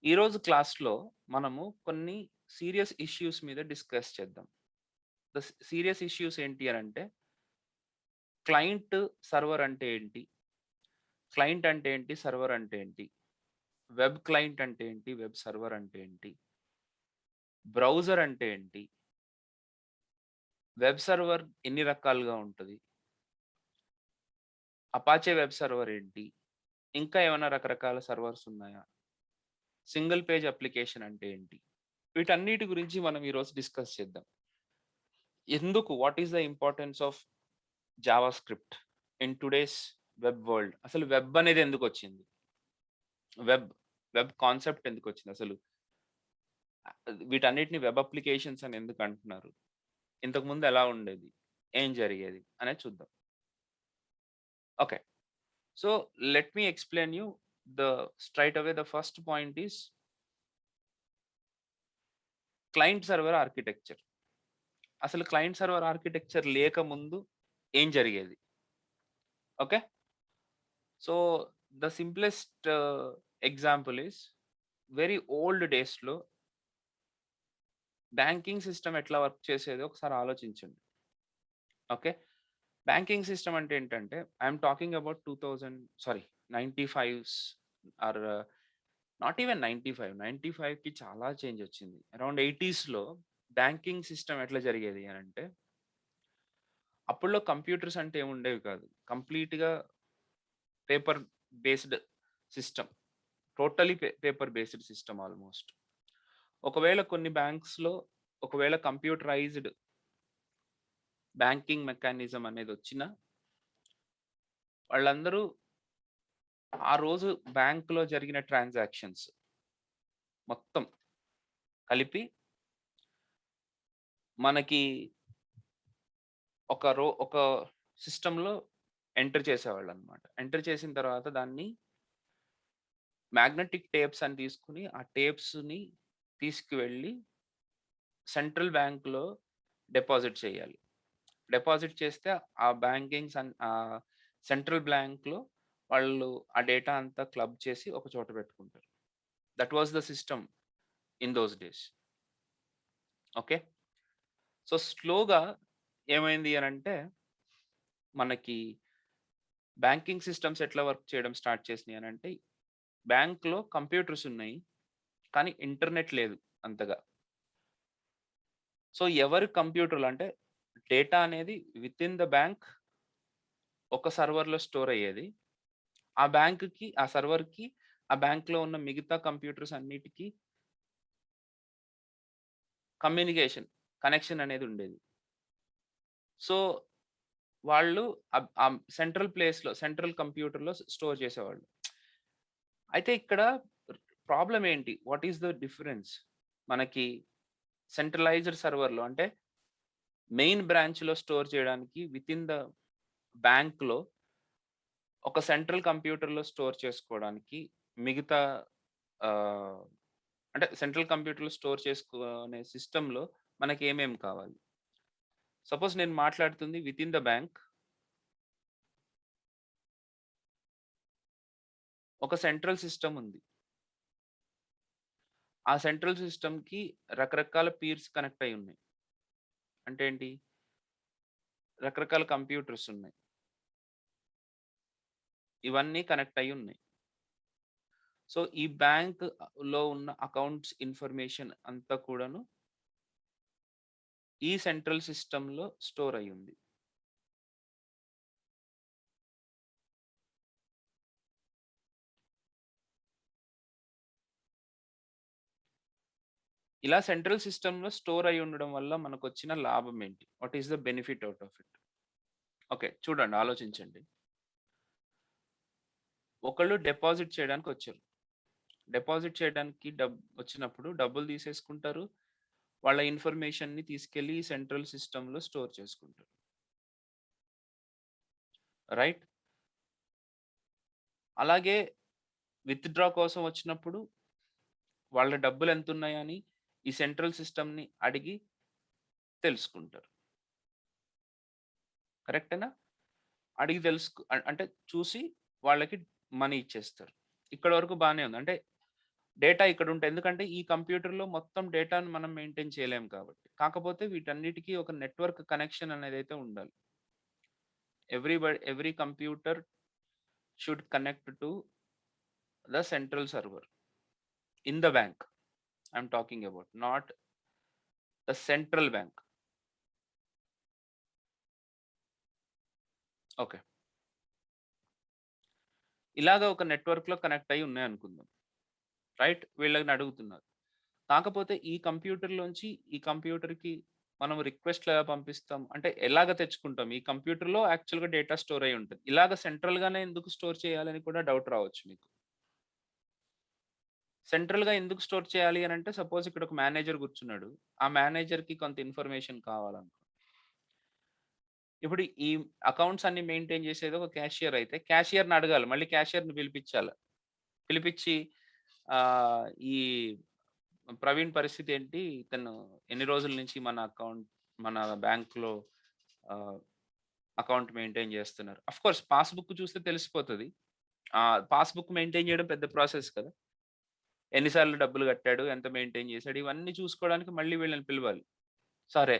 ఈరోజు క్లాస్‌లో మనము కొన్ని సీరియస్ ఇష్యూస్ మీద డిస్కస్ చేద్దాం. సీరియస్ ఇష్యూస్ ఏంటి అనంటే, క్లయింట్ సర్వర్ అంటే ఏంటి? క్లయింట్ అంటే ఏంటి? సర్వర్ అంటే ఏంటి? వెబ్ క్లయింట్ అంటే ఏంటి? వెబ్ సర్వర్ అంటే ఏంటి? బ్రౌజర్ అంటే ఏంటి? వెబ్ సర్వర్ ఎన్ని రకాలుగా ఉంటది? అపాచే వెబ్ సర్వర్ ఏంటి? ఇంకా ఏమైనా రకరకాల సర్వర్స్ ఉన్నాయా? సింగిల్ పేజ్ అప్లికేషన్ అంటే ఏంటి? వీటన్నిటి గురించి మనం ఈరోజు డిస్కస్ చేద్దాం. What is the importance of JavaScript in today's web world? అసలు వెబ్ అనేది ఎందుకొచ్చింది? వెబ్, వెబ్ కాన్సెప్ట్ ఎందుకొచ్చింది? అసలు వీటన్నిటిని వెబ్ అప్లికేషన్స్ అని ఎందుకు అంటున్నారు? ఇంతకుముందు ఎలా ఉండేది? ఏం జరిగేది? అనేది చూద్దాం. Okay. So, let me explain you the straight away the first point is client server architecture. అసలు క్లయింట్ సర్వర్ ఆర్కిటెక్చర్ లేకముందు ఏం జరిగేది? Okay. So, the simplest example is very old డేస్‌లో బ్యాంకింగ్ సిస్టమ్ ఎట్లా వర్క్ చేసేదో ఒకసారి ఆలోచించండి. ఓకే. బ్యాంకింగ్ సిస్టమ్ అంటే ఏంటంటే, ఐయామ్ టాకింగ్ అబౌట్ 2000 సారీ 95స్ ఆర్ నాట్ ఈవెన్ 95, 95కి చాలా చేంజ్ వచ్చింది. అరౌండ్ 80స్‌లో బ్యాంకింగ్ సిస్టమ్ ఎట్లా జరిగేది అనంటే, అప్పట్లో కంప్యూటర్స్ అంటే ఏమి ఉండేవి కాదు. కంప్లీట్‌గా paper based system. Totally paper based system almost. ఒకవేళ కొన్ని బ్యాంక్స్‌లో ఒకవేళ కంప్యూటరైజ్డ్ బ్యాంకింగ్ మెకానిజం అనేదొచ్చినా, వాళ్ళందరూ ఆ రోజు బ్యాంక్‌లో జరిగిన ట్రాన్సాక్షన్స్ మొత్తం కలిపి మనకి ఒక సిస్టమ్‌లో ఎంటర్ చేసేవాళ్ళనమాట. ఎంటర్ చేసిన తర్వాత దాన్ని మాగ్నెటిక్ టేప్స్ అని తీసుకొని, ఆ టేప్స్‌ని తీసుకువెళ్ళి సెంట్రల్ బ్యాంక్‌లో డిపాజిట్ చేయాలి. డిపాజిట్ చేస్తే సెంట్రల్ బ్యాంక్‌లో వాళ్ళు ఆ డేటా అంతా క్లబ్ చేసి ఒక చోట పెట్టుకుంటారు. That was the system in those days. Okay. So, స్లోగా ఏమైంది అనంటే, మనకి బ్యాంకింగ్ సిస్టమ్స్ ఎట్లా వర్క్ చేయడం స్టార్ట్ చేసినాయి అనంటే, బ్యాంక్‌లో కంప్యూటర్స్ ఉన్నాయి. కానీ ఇంటర్నెట్ లేదు అంతగా. సో, ఎవరి కంప్యూటర్‌లో అంటే డేటా అనేది వితిన్ ద బ్యాంక్ ఒక సర్వర్‌లో స్టోర్ అయ్యేది. ఆ సర్వర్‌కి, ఆ బ్యాంక్‌లో ఉన్న మిగతా కంప్యూటర్స్ అన్నిటికి కమ్యూనికేషన్, కనెక్షన్ అనేది ఉండేది. సో, వాళ్ళు సెంట్రల్ కంప్యూటర్‌లో స్టోర్ చేసేవాళ్ళు. అయితే ఇక్కడ ప్రాబ్లమ్ ఏంటి? What is the difference? మనకి సెంట్రలైజ్డ్ సర్వర్‌లో అంటే మెయిన్ బ్రాంచ్‌లో స్టోర్ చేయడానికి వితిన్ ద బ్యాంక్‌లో ఒక సెంట్రల్ కంప్యూటర్‌లో స్టోర్ చేసుకోవడానికి మిగతా ఆహ్, అంటే సెంట్రల్ కంప్యూటర్‌లో స్టోర్ చేసుకునే సిస్టమ్‌లో మనకేమేం కావాలి? సపోజ్ నేను మాట్లాడుతుంది వితిన్ ద బ్యాంక్ ఒక సెంట్రల్ సిస్టమ్ ఉంది. ఆ సెంట్రల్ సిస్టమ్‌కి రకరకాల పీర్స్ కనెక్ట్ అయ్యి ఉన్నాయి. అంటే ఏంటి? రకరకాల కంప్యూటర్స్ ఉన్నాయి. ఇవన్నీ కనెక్ట్ అయ్యి ఉన్నాయి. సో, ఈ బ్యాంక్‌లో ఉన్న అకౌంట్స్ ఇన్ఫర్మేషన్ అంతా కూడాను ఈ సెంట్రల్ సిస్టమ్‌లో స్టోర్ అయ్యుంది. ఇలా సెంట్రల్ సిస్టమ్‌లో స్టోర్ అయ్యి ఉండడం వల్ల మనకొచ్చిన లాభం ఏంటి? What is the benefit out of it? Okay. చూడండి, ఆలోచించండి. ఒకళ్ళు డిపాజిట్ చేయడానికొచ్చారు. డిపాజిట్ చేయడానికి వచ్చినప్పుడు డబ్బులు తీసేసుకుంటారు. వాళ్ళ ఇన్ఫర్మేషన్‌ని తీసుకెళ్ళి సెంట్రల్ సిస్టమ్‌లో స్టోర్ చేసుకుంటారు. రైట్? అలాగే విత్‌డ్రా కోసం వచ్చినప్పుడు వాళ్ళ డబ్బులెంతున్నాయని ఈ సెంట్రల్ సిస్టమ్‌ని అడిగి తెలుసుకుంటారు. కరెక్టేనా? అడిగి అంటే చూసి వాళ్ళకి మనీ ఇచ్చేస్తారు. ఇక్కడి వరకు బానే ఉంది. అంటే డేటా ఇక్కడ ఉంటాయి. ఎందుకంటే ఈ కంప్యూటర్‌లో మొత్తం డేటాను మనం మెయింటైన్ చేయలేము కాబట్టి. కాకపోతే వీటన్నిటికి ఒక నెట్వర్క్ కనెక్షన్ అనేదైతే ఉండాలి. Every computer should connect to the central server in the bank. I'm talking about not the central bank. Okay. ఇలాగ ఒక నెట్వర్క్‌లో కనెక్ట్ అయ్యి ఉన్నాయనుకుందాం. రైట్? వీళ్ళని అడుగుతున్నారు. కాకపోతే ఈ కంప్యూటర్‌లోంచి ఈ కంప్యూటర్‌కి మనం రిక్వెస్ట్‌లు ఎలా పంపిస్తాం? అంటే ఎలాగ తెచ్చుకుంటాం? ఈ కంప్యూటర్‌లో యాక్చువల్‌గా డేటా స్టోర్ అయ్యి ఉంటది. ఇలాగ సెంట్రల్‌గానే ఎందుకు స్టోర్ చేయాలని కూడా డౌట్ రావచ్చు మీకు. సెంట్రల్‌గా ఎందుకు స్టోర్ చేయాలి అనంటే సపోజ్ ఇక్కడ ఒక మేనేజర్ కూర్చున్నాడు. ఆ మేనేజర్‌కి కొంత ఇన్ఫర్మేషన్ కావాలనుకో. ఇప్పుడు ఈ అకౌంట్స్ అన్ని మెయింటైన్ చేసేది ఒక క్యాషియర్ అయితే క్యాషియర్‌ని అడగాలి. మళ్ళీ క్యాషియర్‌ని పిలిపించాలి. పిలిపించి ఈ ప్రవీణ్ పరిస్థితి ఏంటి? ఇతను ఎన్ని రోజుల నుంచి మన బ్యాంక్‌లో ఆహ్, అకౌంట్ మెయింటైన్ చేస్తున్నారు. ఆఫ్‌కోర్స్ పాస్‌బుక్ చూస్తే తెలిసిపోతది. పాస్‌బుక్ మెయింటైన్ చేయడం పెద్ద ప్రాసెస్ కదా! ఎన్ని సార్లు డబ్బులు కట్టాడు? ఎంత మెయింటైన్ చేసాడు? ఇవన్నీ చూసుకోవడానికి మళ్ళీ వీళ్ళని పిలవాలి. సరే.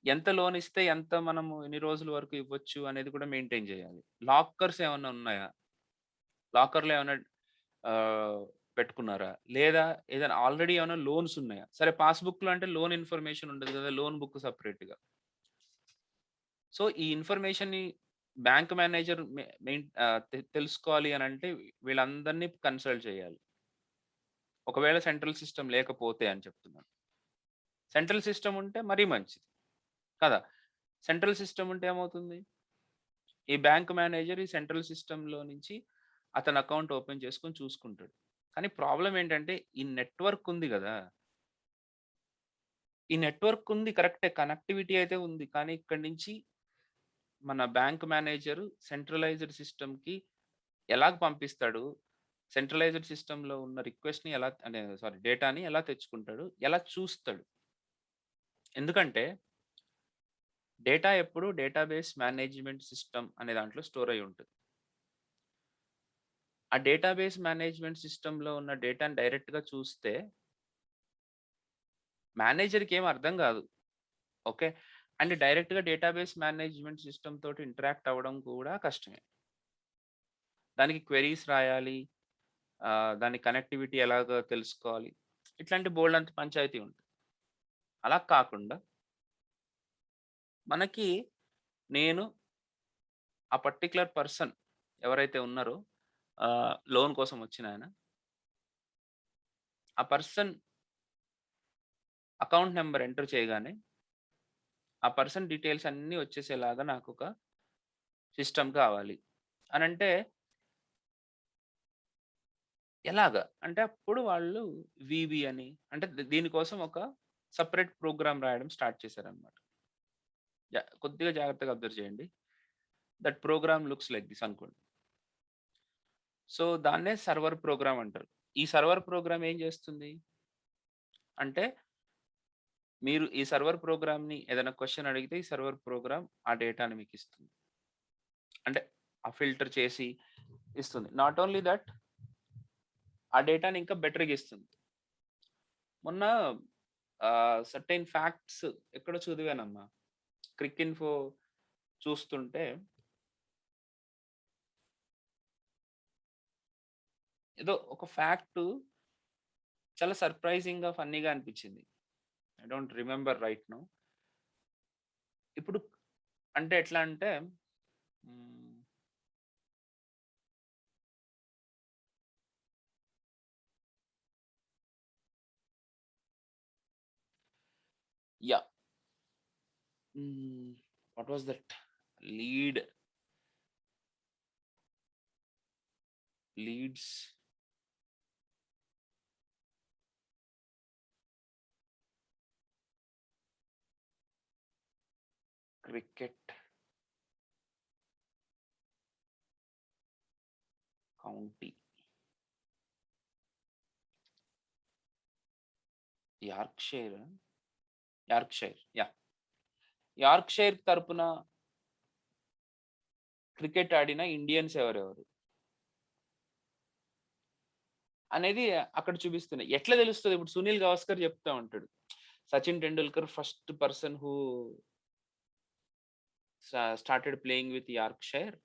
ఎంత లోన్ ఇస్తే ఎంత మనము ఎన్ని రోజుల వరకు ఇవ్వచ్చు అనేది కూడా మెయింటైన్ చేయాలి. లాకర్స్ ఏమన్నా ఉన్నాయా? లాకర్‌లో ఏమన్నా ఆహ్, పెట్టుకున్నారా? లేదా ఏదైనా ఆల్రెడీ ఏమన్నా లోన్స్ ఉన్నాయా? సరే పాస్‌బుక్‌లో అంటే లోన్ ఇన్ఫర్మేషన్ ఉండదు కదా! లోన్ బుక్ సెపరేట్‌గా. సో, ఈ ఇన్ఫర్మేషన్‌ని బ్యాంక్ మేనేజర్ తెలుసుకోవాలి అనంటే వీళ్ళందరిని కన్సల్ట్ చేయాలి. ఒకవేళ సెంట్రల్ సిస్టమ్ లేకపోతే అని చెప్తున్నాను. సెంట్రల్ సిస్టమ్ ఉంటే మరీ మంచిది. కదా! సెంట్రల్ సిస్టమ్ ఉంటే ఏమవుతుంది? ఈ బ్యాంక్ మేనేజర్ ఈ సెంట్రల్ సిస్టమ్‌లో నుంచి అతని అకౌంట్ ఓపెన్ చేసుకొని చూసుకుంటాడు. కానీ ప్రాబ్లమ్ ఏంటంటే ఈ నెట్వర్క్ ఉంది గదా! ఈ నెట్వర్క్ ఉంది కరెక్టే. కనెక్టివిటీ అయితే ఉంది. కానీ ఇక్కడి నుంచి మన బ్యాంక్ మేనేజర్ సెంట్రలైజ్డ్ సిస్టమ్‌కి ఎలాగ పంపిస్తాడు? సెంట్రలైజ్డ్ సిస్టమ్‌లో ఉన్న రిక్వెస్ట్‌ని ఎలా అంటే సారీ డేటాని ఎలా తెచ్చుకుంటాడు? ఎలా చూస్తాడు? ఎందుకంటే డేటా ఎప్పుడు డేటాబేస్ మేనేజ్మెంట్ సిస్టమ్ అనే దాంట్లో స్టోర్ అయ్యి ఉంటది. ఆ డేటాబేస్ మేనేజ్మెంట్ సిస్టమ్‌లో ఉన్న డేటాని డైరెక్ట్‌గా చూస్తే మేనేజర్‌కి ఏమి అర్థం గాదు. ఓకే. అండ్ డైరెక్ట్‌గా డేటాబేస్ మేనేజ్మెంట్ సిస్టమ్ తోటి ఇంటరాక్ట్ అవ్వడం కూడా కష్టమే. దానికి క్వెరీస్ రాయాలి. దాని కనెక్టివిటీ ఎలాగో తెలుసుకోవాలి. ఇట్లాంటి బోలెడంత పంచాయతీ ఉంటది. అలా కాకుండా మనకి నేను ఆ పర్టిక్యులర్ పర్సన్ ఎవరైతే ఉన్నారో లోన్ కోసం వచ్చినాయన, ఆ పర్సన్ అకౌంట్ నంబర్ ఎంటర్ చేయగానే, ఆ పర్సన్ డీటెయిల్స్ అన్నీ వచ్చేసేలాగా నాకొక సిస్టమ్ కావాలి. అనంటే ఎలాగా? అంటే అప్పుడు వాళ్ళు వీబీ అని అంటే దీనికోసం ఒక సెపరేట్ ప్రోగ్రామ్ రాయడం స్టార్ట్ చేశారనమాట. కొద్దిగా జాగ్రత్తగా అబ్జర్వ్ చేయండి. That program looks like this అనుకోండి. సో, దాన్నే సర్వర్ ప్రోగ్రామ్ అంటారు. ఈ సర్వర్ ప్రోగ్రామ్ ఏం చేస్తుంది? అంటే మీరు ఈ సర్వర్ ప్రోగ్రామ్‌ని ఏదైనా క్వెషన్ అడిగితే ఈ సర్వర్ ప్రోగ్రామ్ ఆ డేటాని మీకిస్తుంది. అంటే ఆ ఫిల్టర్ చేసి ఇస్తుంది. నాట్ ఓన్లీ థట్ ఆ డేటాని ఇంకా బెటర్‌గా ఇస్తుంది. మొన్న సర్టెయిన్ ఫ్యాక్ట్స్ ఎక్కడో చదివానమ్మా. క్రికిన్ఫో చూస్తుంటే ఏదో ఒక ఫ్యాక్టు చాలా సర్ప్రైజింగ్‌గా, ఫన్నీగా అనిపించింది. I don't remember right now. ఇప్పుడు అంటే ఎట్లా అంటే హ్మ్. యాహ్! హ్మ్. What was that? Lead leads cricket county Yorkshire Yorkshire yeah! Yorkshire తరపున క్రికెట్ ఆడిన ఇండియన్స్ ఎవరెవరు? అనేది అక్కడ చూపిస్తున్నాయి. ఎట్లా తెలుస్తది? ఇప్పుడు సునీల్ గవాస్కర్ చెప్తా ఉంటాడు. Sachin Tendulkar first person who started playing with Yorkshire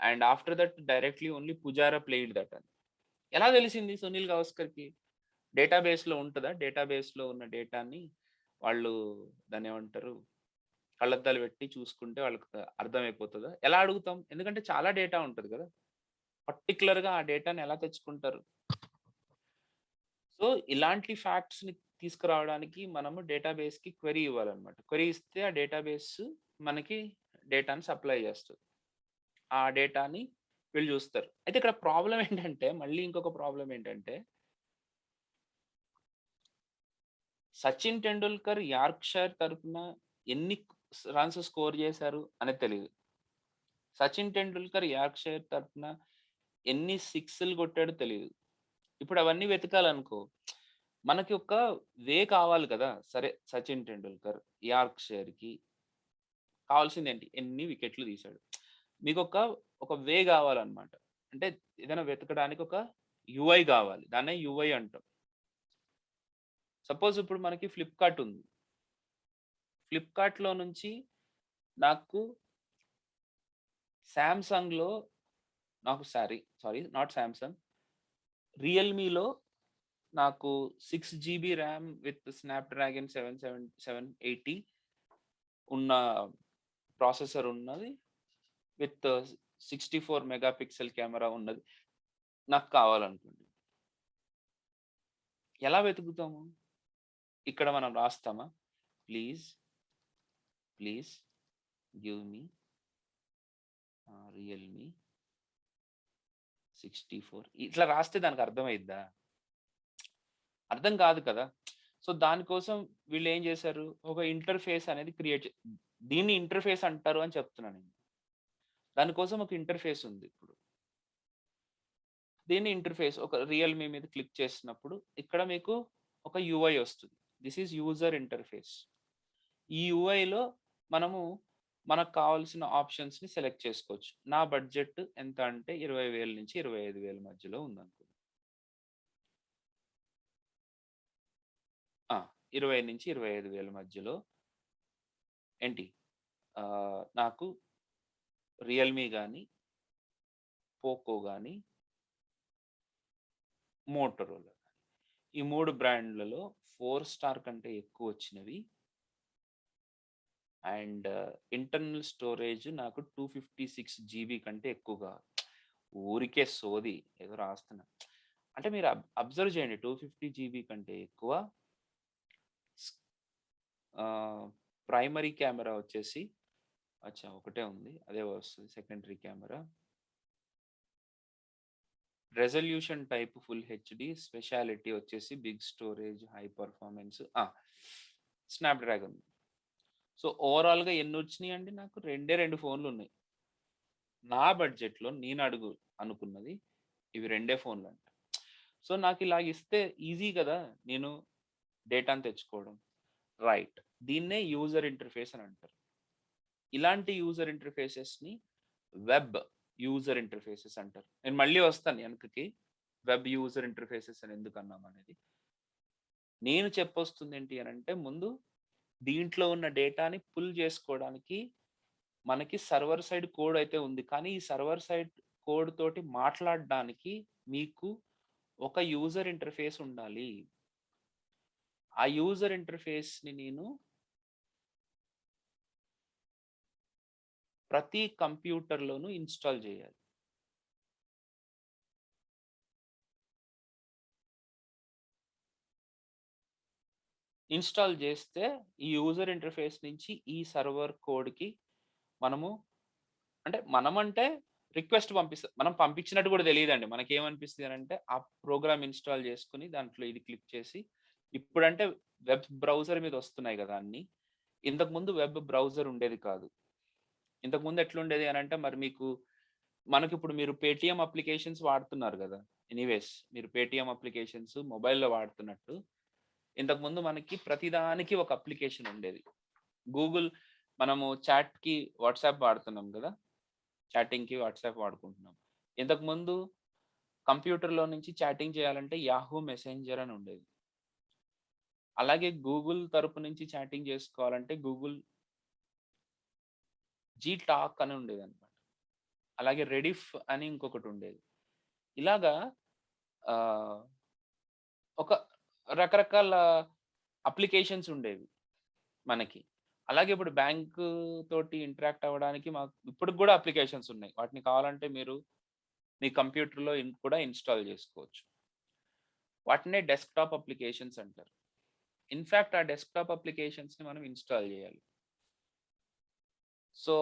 and after that directly only Pujara played that అని. ఎలా తెలిసింది సునీల్ గవాస్కర్‌కి? డేటాబేస్‌లో ఉంటదా? డేటాబేస్‌లో ఉన్న డేటాని వాళ్ళు దాన్నేమంటారు? కళ్ళద్దాలు పెట్టి చూసుకుంటే వాళ్ళకి అర్థమైపోతదా? ఎలా అడుగుతాం? ఎందుకంటే చాలా డేటా ఉంటది కదా! పర్టిక్యులర్‌గా ఆ డేటాని ఎలా తెచ్చుకుంటారు? సో, ఇలాంటి ఫ్యాక్ట్స్‌ని తీసుకురావడానికి మనము డేటాబేస్‌కి క్వెరీ ఇవ్వాలన్నమాట. క్వెరీ ఇస్తే ఆ డేటాబేస్ మనకి డేటాని సప్లై చేస్తది. ఆ డేటాని వీళ్ళు చూస్తారు. అయితే ఇక్కడ ప్రాబ్లమ్ ఏంటంటే, మళ్ళీ ఇంకొక ప్రాబ్లమ్ ఏంటంటే, సచిన్ టెండూల్కర్ యార్క్షైర్ తరపున ఎన్ని రన్స్ స్కోర్ చేశారు అనేది తెలీదు. సచిన్ టెండూల్కర్ యార్క్షైర్ తరపున ఎన్ని సిక్స్‌లు కొట్టాడో తెలీదు. ఇప్పుడు అవన్నీ వెతకాలనుకో, మనకి ఒక వే కావాలి కదా! సరే సచిన్ టెండూల్కర్ యార్క్షైర్‌కి కావాల్సిందేంటి? ఎన్ని వికెట్లు తీశాడు. మీకొక ఒక వే గావాలన్నమాట. అంటే ఏదైనా వెతకడానికి ఒక యూఐ గావాలి. దాన్నే యూఐ అంటాం. సపోజ్ ఇప్పుడు మనకి ఫ్లిప్‌కార్ట్ ఉంది. ఫ్లిప్‌కార్ట్‌లో నుంచి నాకు సామ్‌సంగ్‌లో నాకు సారీ నాట్ సామ్‌సంగ్. రియల్‌మీలో నాకు 6 జీబీ ర్యామ్ విత్ స్నాప్‌డ్రాగన్ 780 ఉన్న ప్రాసెసర్ ఉన్నది. విత్ 64 మెగా పిక్సెల్ కెమెరా ఉన్నది. నాకు కావాలనుకోండి. ఎలా వెతుకుతాము? ఇక్కడ మనం రాస్తామా? Please, please give me Realme 64 ఇట్లా రాస్తే దానికి అర్థమైద్దా? అర్థం కాదు కదా! సో, దానికోసం వీళ్ళేం చేశారు? ఒక ఇంటర్‌ఫేస్ అనేది క్రియేట్ దీన్ని ఇంటర్‌ఫేస్ అంటారు అని చెప్తున్నా నేను. దానికోసం ఒక ఇంటర్‌ఫేస్ ఉంది ఇప్పుడు. దీన్ని ఇంటర్‌ఫేస్ ఒక రియల్‌మీ మీద క్లిక్ చేసినప్పుడు ఇక్కడ మీకు ఒక యూఐ వస్తది. This is user interface. ఈ యూఐలో మనము మనకు కావాల్సిన ఆప్షన్స్‌ని సెలెక్ట్ చేసుకోవచ్చు. నా బడ్జెట్ ఎంత అంటే 20,000-25,000 మధ్యలో ఉందనుకుందాం. ఆ! 20,000-25,000 మధ్యలో ఏంటి నాకు రియల్‌మీ గాని, పోకో గాని, మోటరోలా ఈ 3 బ్రాండ్‌లలో 4 స్టార్ కంటే ఎక్కువొచ్చినవి అండ్ ఇంటర్నల్ స్టోరేజ్ నాకు 256 జీబీ కంటే ఎక్కువ కావాలి. ఊరికే సోది ఏదో రాస్తున్నా. అంటే మీరు అబ్జర్వ్ చేయండి 250 జీబీ కంటే ఎక్కువ స్ ఆహ్, ప్రైమరీ కెమెరా వచ్చేసి అచ్చా! ఒకటే ఉంది. అదే వస్తది secondary camera. Resolution type full HD, speciality వచ్చేసి big storage, high performance Snapdragon. So, ఓవరాల్‌గా ఎన్నొచ్చినియండి నాకు? 2 ఫోన్‌లున్నాయి. నా బడ్జెట్‌లో అనుకున్నది ఇవి 2 ఫోన్‌లంట. సో, నాకిలాగిస్తే ఈజీ గదా! నేను డేటాను తెచ్చుకోవడం. రైట్. దీన్నే యూజర్ ఇంటర్‌ఫేస్ అని అంటారు. ఇలాంటి యూజర్ ఇంటర్‌ఫేసెస్‌ని వెబ్ యూజర్ ఇంటర్‌ఫేసెస్ అంటారు. నేను మళ్ళీ వస్తాను వెనకకి. వెబ్ యూజర్ ఇంటర్‌ఫేసెస్ అని ఎందుకన్నామనేది. నేను చెప్పొస్తుందేంటి అనంటే ముందు దీంట్లో ఉన్న డేటాని పుల్ జేసుకోవడానికి మనకి సర్వర్ సైడ్ కోడ్ అయితే ఉంది. కానీ ఈ సర్వర్ సైడ్ కోడ్ తోటి మాట్లాడడానికి మీకు ఒక యూజర్ ఇంటర్‌ఫేస్ ఉండాలి. ఆ యూజర్ ఇంటర్‌ఫేస్‌ని నేను ప్రతి కంప్యూటర్‌లోనూ ఇన్‌స్టాల్ జేయాలి. ఇన్‌స్టాల్ జేస్తే ఈ యూజర్ ఇంటర్‌ఫేస్ నుంచి ఈ సర్వర్ కోడ్‌కి మనము అంటే మనమంటే రిక్వెస్ట్ పంపిస్తాం. మనం పంపించినట్టు గూడా తెలీదండి. మనకేమనిపిస్తది అనంటే ఆ ప్రోగ్రామ్ ఇన్‌స్టాల్ జేసుకొని దాంట్లో ఇది క్లిక్ చేసి ఇప్పుడంటే వెబ్ బ్రౌజర్ మీద వస్తున్నాయి గదా! అన్నీ. ఇంతకుముందు వెబ్ బ్రౌజర్ ఉండేది కాదు. ఇంతకుముందు ఎట్లుండేది అనంటే మరి మీకు మనకిప్పుడు మీరు పేటీఎం అప్లికేషన్స్ వాడుతున్నారు గదా! ఎనీవేస్ మీరు పేటీఎం అప్లికేషన్స్ మొబైల్‌లో వాడుతున్నట్టు, ఇంతకుముందు మనకి ప్రతిదానికి ఒక అప్లికేషన్ ఉండేది. గూగుల్ మనము చాట్‌కి వాట్సాప్ వాడుతున్నాం గదా! చాటింగ్‌కి వాట్సాప్ వాడుకుంటున్నాం. ఇంతకుముందు కంప్యూటర్‌లో నుంచి చాటింగ్ చేయాలంటే యాహూ మెసెంజర్ అని ఉండేది. అలాగే గూగుల్ తరపు నుంచి చాటింగ్ చేసుకోవాలంటే గూగుల్ జీ టాక్ అని ఉండేదన్నమాట. అలాగే రెడిఫ్ అని ఇంకొకటుండేది. ఇలాగా ఆహ్, ఒక రకరకాల అప్లికేషన్స్ ఉండేవి మనకి. అలాగే ఇప్పుడు బ్యాంకు తోటి ఇంటరాక్ట్ అవ్వడానికి మాకు ఇప్పటికి గూడా అప్లికేషన్స్ ఉన్నాయి. వాటిని కావాలంటే మీరు మీ కంప్యూటర్‌లో కూడా ఇన్‌స్టాల్ జేసుకోవచ్చు. వాటినే డెస్క్‌టాప్ అప్లికేషన్స్ అంటారు. ఇన్‌ఫాక్ట్ ఆ డెస్క్‌టాప్ అప్లికేషన్స్‌ని మనం ఇన్‌స్టాల్ జేయాలి. So,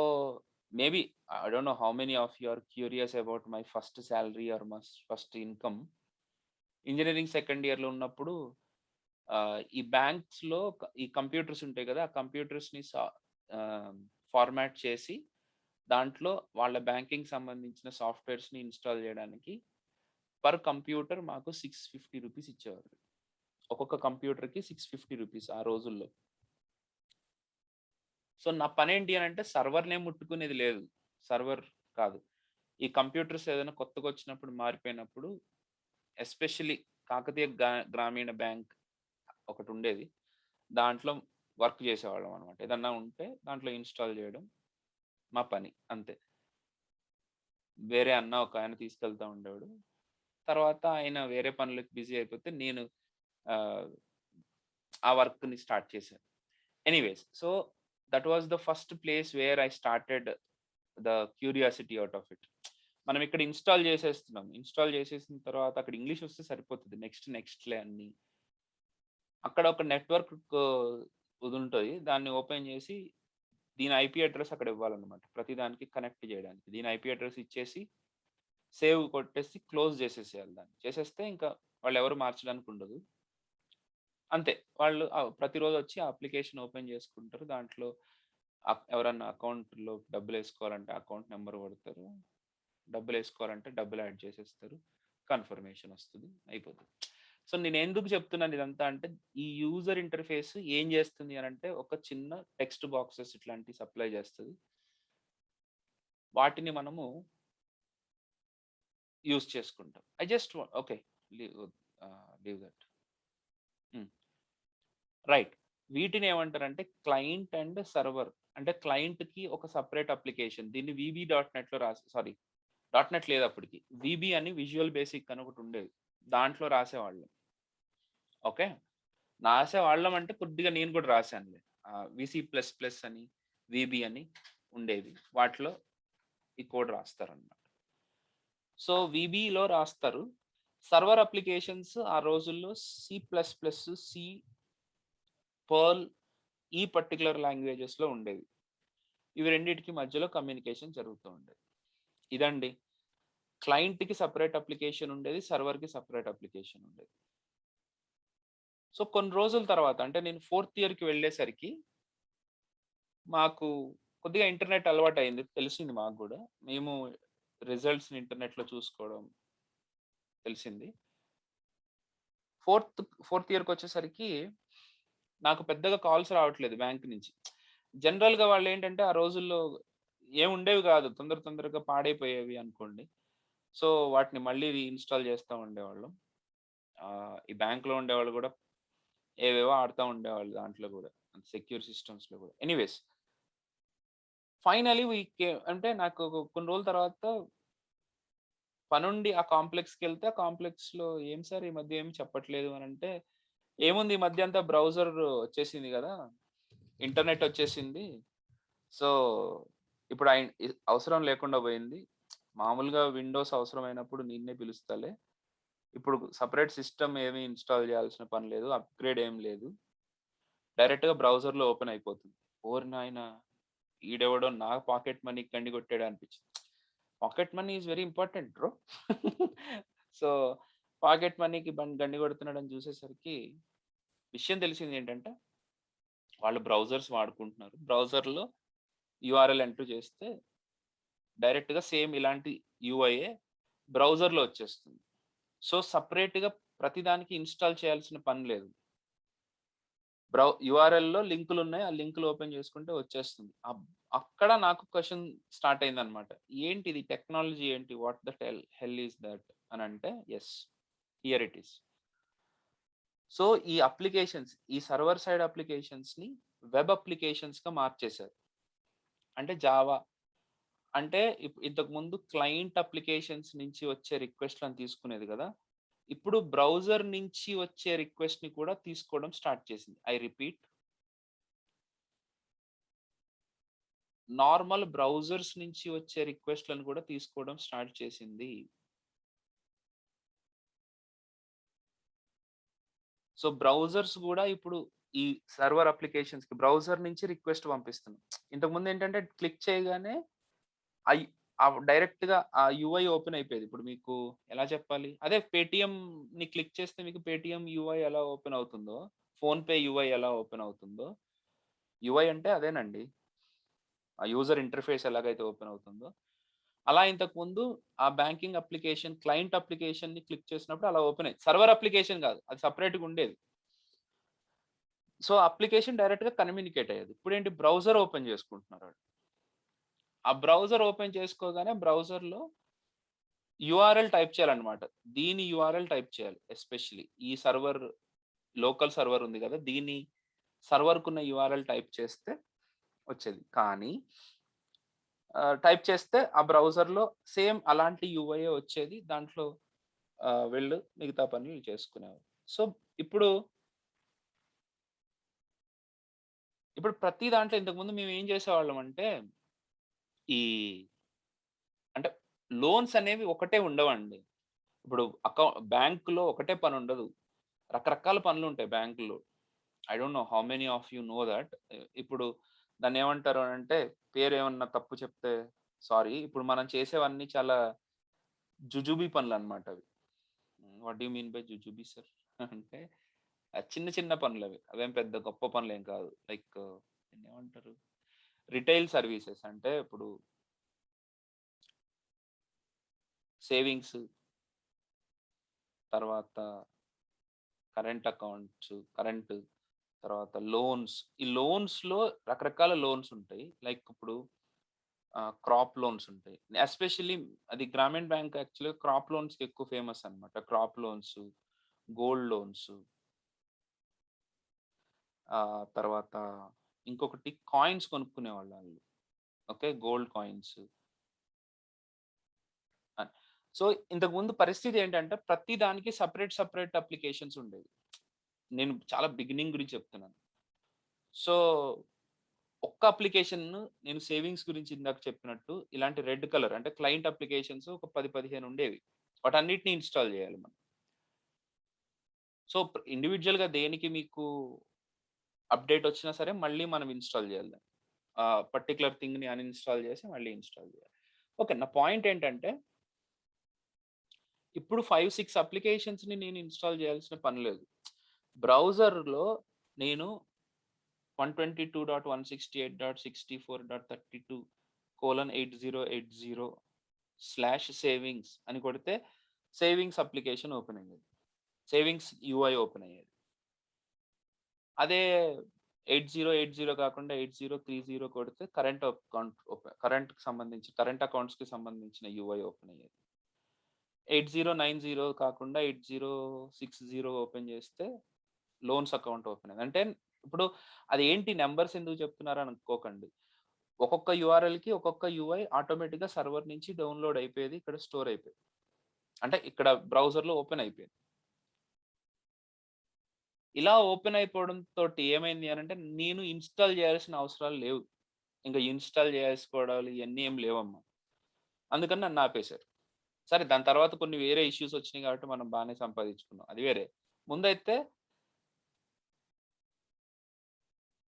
maybe I don't know how many of you are curious about my first salary or my first income. Engineering second ఇయర్‌లో ఉన్నప్పుడు ఈ బ్యాంక్స్‌లో ఈ కంప్యూటర్స్ ఉంటాయి గదా! ఆ కంప్యూటర్స్‌ని ఆహ్, ఫార్మాట్ చేసి దాంట్లో వాళ్ళ బ్యాంకింగ్ సంబంధించిన సాఫ్ట్‌వేర్స్‌ని ఇన్‌స్టాల్ జేయడానికి పర్ కంప్యూటర్ మాకు రూ. 650 ఇచ్చేవారు. ఒక్కొక్క కంప్యూటర్‌కి రూ. 650 ఆ రోజుల్లో. సో, నా పనేంటి అనంటే సర్వర్‌నేం ముట్టుకునేది లేదు. సర్వర్ కాదు. ఈ కంప్యూటర్స్ ఏదైనా కొత్తగొచ్చినప్పుడు మారిపోయినప్పుడు ఎస్పెషల్లీ కాకతీయ గ్రామీణ బ్యాంక్ ఒకటుండేది. దాంట్లో వర్క్ చేసేవాళ్ళం అన్నమాట. ఏదన్నా ఉంటే దాంట్లో ఇన్‌స్టాల్ చేయడం మా పని అంతే. వేరే అన్న ఒకాయన తీసుకెళ్తా ఉండేవాడు. తర్వాత ఆయన వేరే పనులకి బిజీ అయిపోతే నేను ఆహ్, ఆ వర్క్‌ని స్టార్ట్ చేశాను. Anyways so, that was the first place where I started the curiosity out of it. మనం ఇక్కడ ఇన్‌స్టాల్ చేసేస్తున్నాం. ఇన్‌స్టాల్ చేసేసిన తర్వాత అక్కడ ఇంగ్లీష్ వస్తే సరిపోతది. నెక్స్ట్‌లే అన్నీ. అక్కడ ఒక నెట్వర్క్ ఇదుంటది. దాన్ని ఓపెన్ చేసి దీని ఐపీ అడ్రెస్ అక్కడ ఇవ్వాలన్నమాట. ప్రతి దానికి కనెక్ట్ చేయడానికి. దీని ఐపీ అడ్రెస్ ఇచ్చేసి, సేవ్ కొట్టేసి క్లోజ్ చేసేసేయాలి దాన్ని. చేసేస్తే ఇంకా వాళ్ళెవరు మార్చడానికి ఉండదు. అంతే. వాళ్ళు ప్రతిరోజొచ్చి ఆ అప్లికేషన్ ఓపెన్ చేసుకుంటారు. దాంట్లో ఎవరన్నా అకౌంట్‌లో డబ్బులేసుకోవాలంటే అకౌంట్ నంబర్ కొడతారు. డబ్బులేసుకోవాలంటే డబ్బులు యాడ్ చేసేస్తారు. కన్ఫర్మేషన్ ఒస్తది. అయిపోతది. సో, నేనెందుకు చెప్తున్నాను ఇదంతా అంటే, ఈ యూజర్ ఇంటర్‌ఫేస్ ఏం చేస్తుంది అనంటే, ఒక చిన్న టెక్స్ట్ బాక్సెస్ ఇట్లాంటివి సప్లై చేస్తది. వాటిని మనము యూజ్ చేసుకుంటాం. I just okay. Leave leave that. హ్మ్. రైట్. వీటిని ఏమంటారంటే క్లయింట్ అండ్ సర్వర్. అంటే క్లయింట్‌కి ఒక సెపరేట్ అప్లికేషన్. దీన్ని వీబీ డాట్ నెట్‌లో సారీ డాట్ నెట్ లేదు అప్పటికి. వీబీ అని విజువల్ బేసిక్ అని ఒకటుండేది. దాంట్లో రాసేవాళ్ళం. ఓకే. రాసేవాళ్ళం అంటే కొద్దిగా నేను కూడా రాసానులే. వీసీ ప్లస్ ప్లస్ అని, వీబీ అని ఉండేవి. వాటిలో ఈ కోడ్ రాస్తారనమాట. సో, వీబీలో రాస్తారు. సర్వర్ అప్లికేషన్స్ ఆ రోజుల్లో C plus plus, C, Perl ఈ పర్టిక్యులర్ లాంగ్వేజెస్‌లో ఉండేవి. ఇవి రెండిటికి మధ్యలో కమ్యూనికేషన్ జరుగుతూ ఉండేది. ఇదండి. క్లయింట్‌కి సెపరేట్ అప్లికేషన్ ఉండేది. సర్వర్‌కి సెపరేట్ అప్లికేషన్ ఉండేది. సో, కొన్ని రోజుల తర్వాత అంటే నేను ఫోర్త్ ఇయర్‌కి వెళ్ళేసరికి మాకు కొద్దిగా ఇంటర్నెట్ అలవాటయింది. తెలిసింది మాకు గూడా. మేము రిజల్ట్స్‌ని ఇంటర్నెట్‌లో చూసుకోవడం తెలిసింది. ఫోర్త్ ఫోర్త్ ఇయర్‌కొచ్చేసరికి నాకు పెద్దగా కాల్స్ రావట్లేదు బ్యాంక్ నుంచి. జనరల్‌గా వాళ్ళేంటంటే ఆ రోజుల్లో ఏముండేవి గాదు. తొందరగా పాడైపోయేవి అనుకోండి. సో, వాటిని మళ్ళీ రీఇన్‌స్టాల్ చేస్తా ఉండేవాళ్ళం. ఈ బ్యాంక్‌లో ఉండేవాళ్ళు గూడా ఏవేవో ఆడుతా ఉండేవాళ్ళు దాంట్లో గూడా. సెక్యూర్ సిస్టమ్స్‌లో గూడా. ఎనీవేస్ ఫైనల్లీ అంటే నాకు కొన్ని రోజుల తర్వాత పనుండి ఆ కాంప్లెక్స్‌కెళ్తే, ఆ కాంప్లెక్స్‌లో "ఏం సార్ ఈ మధ్య ఏమి చెప్పట్లేదు" అనంటే, "ఏముంది ఈ మధ్య అంతా బ్రౌజర్ వచ్చేసింది గదా! ఇంటర్నెట్ వచ్చేసింది. సో, ఇప్పుడు అవసరం లేకుండా పోయింది. మామూలుగా విండోస్ అవసరమైనప్పుడు నిన్నే పిలుస్తాలే. ఇప్పుడు సెపరేట్ సిస్టమ్ ఏమి ఇన్‌స్టాల్ చేయాల్సిన పని లేదు. అప్‌గ్రేడ్ ఏం లేదు. డైరెక్ట్‌గా బ్రౌజర్‌లో ఓపెన్ అయిపోతుంది." ఓరి నాయనా! ఈడెవడో నా పాకెట్ మనీకి గండి కొట్టాడా అనిపించింది. Pocket money is very important bro. So, pocket మనీకి గండి కొడుతున్నాడని చూసేసరికి విషయం తెలిసిందేంటంటే, వాళ్ళు బ్రౌజర్స్ వాడుకుంటున్నారు. బ్రౌజర్‌లో యూఆర్ఎల్ ఎంటర్ చేస్తే డైరెక్ట్‌గా సేమ్ ఇలాంటి యూఐయే బ్రౌజర్‌లో వచ్చేస్తుంది. సో, సెపరేట్‌గా ప్రతిదానికి ఇన్‌స్టాల్ చేయాల్సిన పని లేదు. యూఆర్ఎల్‌లో లింకులున్నాయి. ఆ లింకులు ఓపెన్ చేసుకుంటే వచ్చేస్తుంది. అక్కడ నాకు క్వెషన్ స్టార్ట్ అయిందనమాట. ఏంటిది టెక్నాలజీ ఏంటి? What the hell is that అనంటే yes. Here it is. So, ఈ అప్లికేషన్స్, ఈ సర్వర్ సైడ్ అప్లికేషన్స్‌ని వెబ్ అప్లికేషన్స్‌గా మార్చేశారు. అంటే జావా అంటే ఇంతకుముందు క్లయింట్ అప్లికేషన్స్ నుంచి వచ్చే రిక్వెస్ట్‌లని తీసుకునేది గదా! ఇప్పుడు బ్రౌజర్ నుంచి వచ్చే రిక్వెస్ట్‌ని కూడా తీసుకోవడం స్టార్ట్ చేసింది. ఐ రిపీట్, నార్మల్ బ్రౌజర్స్ నుంచి వచ్చే రిక్వెస్ట్‌లను కూడా తీసుకోవడం స్టార్ట్ చేసింది. సో, బ్రౌజర్స్ గూడా ఇప్పుడు ఈ సర్వర్ అప్లికేషన్స్‌కి బ్రౌజర్ నుంచి రిక్వెస్ట్ పంపిస్తున్నాం. ఇంతకుముందేంటంటే క్లిక్ చేయగానే అయి డైరెక్ట్‌గా ఆ యూఐ ఓపెన్ అయిపోయేది. ఇప్పుడు మీకు ఎలా చెప్పాలి? అదే పేటీఎంని క్లిక్ చేస్తే మీకు పేటీఎం యూఐ ఎలా ఓపెన్ అవుతుందో, ఫోన్‌పే యూఐ ఎలా ఓపెన్ అవుతుందో, యూఐ అంటే అదేనండి. ఆ యూజర్ ఇంటర్‌ఫేస్ ఎలాగైతే ఓపెన్ అవుతుందో, అలా ఇంతకుముందు ఆ బ్యాంకింగ్ అప్లికేషన్, క్లయింట్ అప్లికేషన్‌ని క్లిక్ చేసినప్పుడు అలా ఓపెన్ అయ్యేది. సర్వర్ అప్లికేషన్ గాదు. అది సెపరేట్‌గా ఉండేది. సో, అప్లికేషన్ డైరెక్ట్‌గా కమ్యూనికేట్ అయ్యేది. ఇప్పుడేంటి బ్రౌజర్ ఓపెన్ చేసుకుంటున్నారాళ్ళు. ఆ బ్రౌజర్ ఓపెన్ చేసుకోగానే బ్రౌజర్‌లో యూఆర్ఎల్ టైప్ చేయాలన్నమాట. దీని యూఆర్ఎల్ టైప్ చేయాలి ఎస్పెషల్లీ. ఈ సర్వర్ లోకల్ సర్వర్ ఉంది గదా! దీని సర్వర్‌కున్న యూఆర్ఎల్ టైప్ చేస్తే వచ్చేది. కానీ టైప్ చేస్తే ఆ బ్రౌజర్‌లో సేమ్ అలాంటి యూఐయే వచ్చేది. దాంట్లో వీళ్ళు మిగతా పనులు చేసుకునేవారు. సో, ఇప్పుడు, ఇప్పుడు ప్రతి దాంట్లో ఇంతకుముందు మేమేం చేసేవాళ్ళమంటే, ఈ అంటే లోన్స్ అనేవి ఒకటే ఉండవండి. ఇప్పుడు బ్యాంక్‌లో ఒకటే పనుండదు. రకరకాల పనులుంటాయి బ్యాంకుల్లో. I don't know how many of you know that. ఇప్పుడు దాన్నేమంటారు అనంటే, పేరేమన్నా తప్పు చెప్తే సారీ. ఇప్పుడు మనం చేసేవన్నీ చాలా జుజుబీ పనులనమాట అవి. What do you mean by jujubi sir? అంటే చిన్న చిన్న పనులవి. అవేం పెద్ద గొప్ప పనులేం కాదు. లైక్ దీన్నేమంటారు? రిటైల్ సర్వీసెస్ అంటే ఇప్పుడు సేవింగ్స్, తర్వాత కరెంట్ అకౌంట్స్, తర్వాత లోన్స్. ఈ లోన్స్‌లో రకరకాల లోన్స్ ఉంటాయి. లైక్ ఇప్పుడు క్రాప్ లోన్స్ ఉంటాయి. ఎస్పెషల్లీ అది గ్రామీణ బ్యాంక్ యాక్చువల్‌గా క్రాప్ లోన్స్‌కి ఎక్కువ ఫేమస్ అన్నమాట. క్రాప్ లోన్స్, గోల్డ్ లోన్స్, తర్వాత ఇంకొకటి కాయిన్స్ కొనుక్కునేవాళ్ళు ఆళ్ళు. ఓకే. గోల్డ్ కాయిన్స్ అని. సో, ఇంతకుముందు పరిస్థితి ఏంటంటే ప్రతి దానికి సెపరేట్ అప్లికేషన్స్ ఉండేవి. నేను చాలా బిగినింగ్ గురించి చెప్తున్నాను. సో, ఒక్క అప్లికేషన్ నేను సేవింగ్స్ గురించి ఇందాక చెప్పినట్టు ఇలాంటి రెడ్ కలర్ అంటే క్లయింట్ అప్లికేషన్స్ ఒక 10, 15 ఉండేవి. వాటన్నిటిని ఇన్‌స్టాల్ చేయాలి మనం. సో, ఇండివిడ్యుయల్‌గా దేనికి మీకు అప్‌డేట్ వచ్చినా సరే మళ్ళీ మనం ఇన్‌స్టాల్ చేయాలి దాన్ని. ఆ పర్టిక్యులర్ థింగ్‌ని అన్‌ఇన్‌స్టాల్ చేసి మళ్ళీ ఇన్‌స్టాల్ చేయాలి. ఓకే. నా పాయింట్ ఏంటంటే ఇప్పుడు 5, 6 అప్లికేషన్స్‌ని నేను ఇన్‌స్టాల్ చేయాల్సిన పని లేదు. బ్రౌజర్‌లో నేను 122.168.62.32:8080/సేవింగ్స్ అని కొడితే సేవింగ్స్ అప్లికేషన్ ఓపెన్ అయ్యేది. సేవింగ్స్ యూఐ ఓపెన్ అయ్యేది. అదే 8080 కాకుండా 8030 కొడితే కరెంట్ అకౌంట్స్‌కి సంబంధించిన యూఐ ఓపెన్ అయ్యేది. 8090 కాకుండా 8060 ఓపెన్ చేస్తే లోన్స్ అకౌంట్ ఓపెన్ అయింది. అంటే ఇప్పుడు అది ఏంటి నంబర్స్ ఎందుకు చెప్తున్నారు అని అనుకోకండి. ఒక్కొక్క యూఆర్ఎల్‌కి ఒక్కొక్క యూఐ ఆటోమేటిక్‌గా సర్వర్ నుంచి డౌన్‌లోడ్ అయిపోయేది. ఇక్కడ స్టోర్ అయిపోయేది. అంటే ఇక్కడ బ్రౌజర్‌లో ఓపెన్ అయిపోయింది. ఇలా ఓపెన్ అయిపోవడం తోటి ఏమైంది అనంటే నేను ఇన్‌స్టాల్ చేయాల్సిన అవసరాలు లేవు. ఇంక ఇన్‌స్టాల్ చేసుకోవడాలు ఇయన్నీ ఏమి లేవమ్మా. అందుకని నన్ను ఆపేశారు. సరే దాని తర్వాత కొన్ని వేరే ఇష్యూస్ వచ్చినాయి కాబట్టి మనం బానే సంపాదించుకున్నాం. అది వేరే. ముందైతే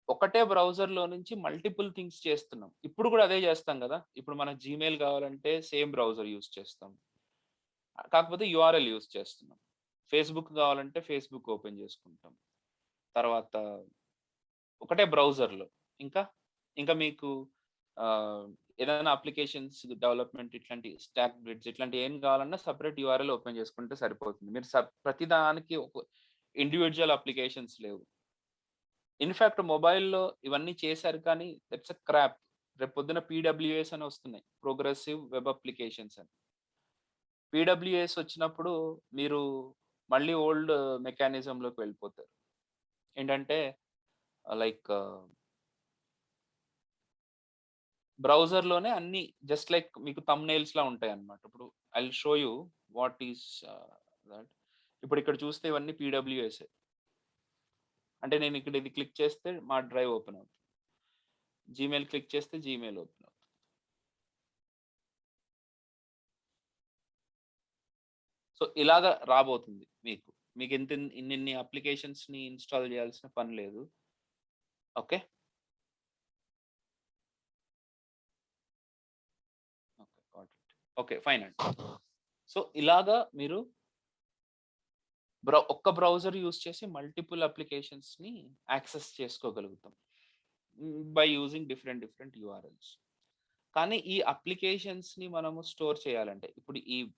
ఒకటే బ్రౌజర్‌లో నుంచి మల్టిపుల్ థింగ్స్ చేస్తున్నాం. ఇప్పుడు కూడా అదే చేస్తాం గదా! ఇప్పుడు మనకు జీమెయిల్ కావాలంటే సేమ్ బ్రౌజర్ యూజ్ చేస్తాం. కాకపోతే యూఆర్ఎల్ యూజ్ చేస్తున్నాం. ఫేస్‌బుక్ కావాలంటే ఫేస్‌బుక్ ఓపెన్ చేసుకుంటాం. తర్వాత ఒకటే బ్రౌజర్‌లో. ఇంకా, ఇంకా మీకు ఆహ్, ఏదైనా అప్లికేషన్స్ డెవలప్‌మెంట్ ఇట్లాంటి స్టాక్ బ్రిడ్జ్ ఇట్లాంటివి ఏం కావాలన్నా సెపరేట్ యూఆర్ఎల్ ఓపెన్ చేసుకుంటే సరిపోతుంది. మీరు ప్రతి దానికి ఒక ఇండివిడ్యువల్ అప్లికేషన్స్ లేవు. ఇన్‌ఫాక్ట్ మొబైల్‌లో ఇవన్నీ చేశారు కానీ దట్స్ ఎ క్రాప్. రేపొద్దున పీడబ్ల్యూఎస్ అని వస్తున్నాయి. ప్రోగ్రెసివ్ వెబ్ అప్లికేషన్స్ అని. పీడబ్ల్యూఎస్ వచ్చినప్పుడు మీరు మళ్ళీ ఓల్డ్ మెకానిజంలోకి వెళ్ళిపోతారు. ఏంటంటే లైక్ బ్రౌజర్‌లోనే అన్నీ జస్ట్ లైక్ మీకు థంబ్‌నెయిల్స్‌లా ఉంటాయన్నమాట. ఇప్పుడు I will show you what is that. ఇప్పుడు ఇక్కడ చూస్తే ఇవన్నీ పీడబ్ల్యూఎస్సే. అంటే నేను ఇక్కడ ఇది క్లిక్ చేస్తే మా డ్రైవ్ ఓపెన్ అవుతుంది. జీమెయిల్ క్లిక్ చేస్తే జీమెయిల్ ఓపెన్ అవుతుంది. సో, ఇలాగ రాబోతుంది మీకు. మీకు ఇన్నిన్ని అప్లికేషన్స్‌ని ఇన్‌స్టాల్ చేయాల్సిన పని లేదు. Okay. Okay. Got it. Okay. Fine అండి. సో, ఇలాగా మీరు ఒక్క బ్రౌజర్ యూజ్ చేసి మల్టిపుల్ అప్లికేషన్స్‌ని యాక్సెస్ చేసుకోగలుగుతాం. By using different different URLs. కానీ ఈ అప్లికేషన్స్‌ని మనము స్టోర్ చేయాలంటే, ఇప్పుడు ఈ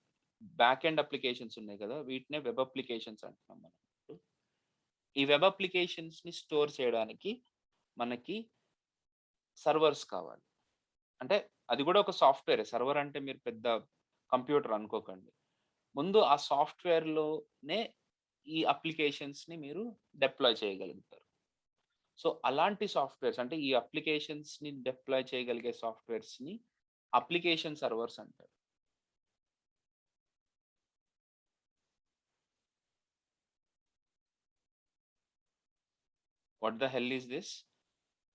బ్యాక్ ఎండ్ అప్లికేషన్స్ ఉన్నాయి కదా! వీటినే వెబ్ అప్లికేషన్స్ అంటున్నాం మనం. ఈ వెబ్ అప్లికేషన్స్‌ని స్టోర్ చేయడానికి మనకి సర్వర్స్ కావాలి. అంటే అది కూడా ఒక సాఫ్ట్‌వేరే. సర్వర్ అంటే మీరు పెద్ద కంప్యూటర్ అనుకోకండి. ముందు ఆ సాఫ్ట్‌వేర్‌లోనే ఈ అప్లికేషన్స్‌ని మీరు డిప్లాయ్ చేయగలుగుతారు. సో, అలాంటి సాఫ్ట్‌వేర్స్ అంటే ఈ అప్లికేషన్స్‌ని డిప్లాయ్ చేయగలిగే సాఫ్ట్‌వేర్స్‌ని అప్లికేషన్ సర్వర్స్ అంటారు. What the hell is this?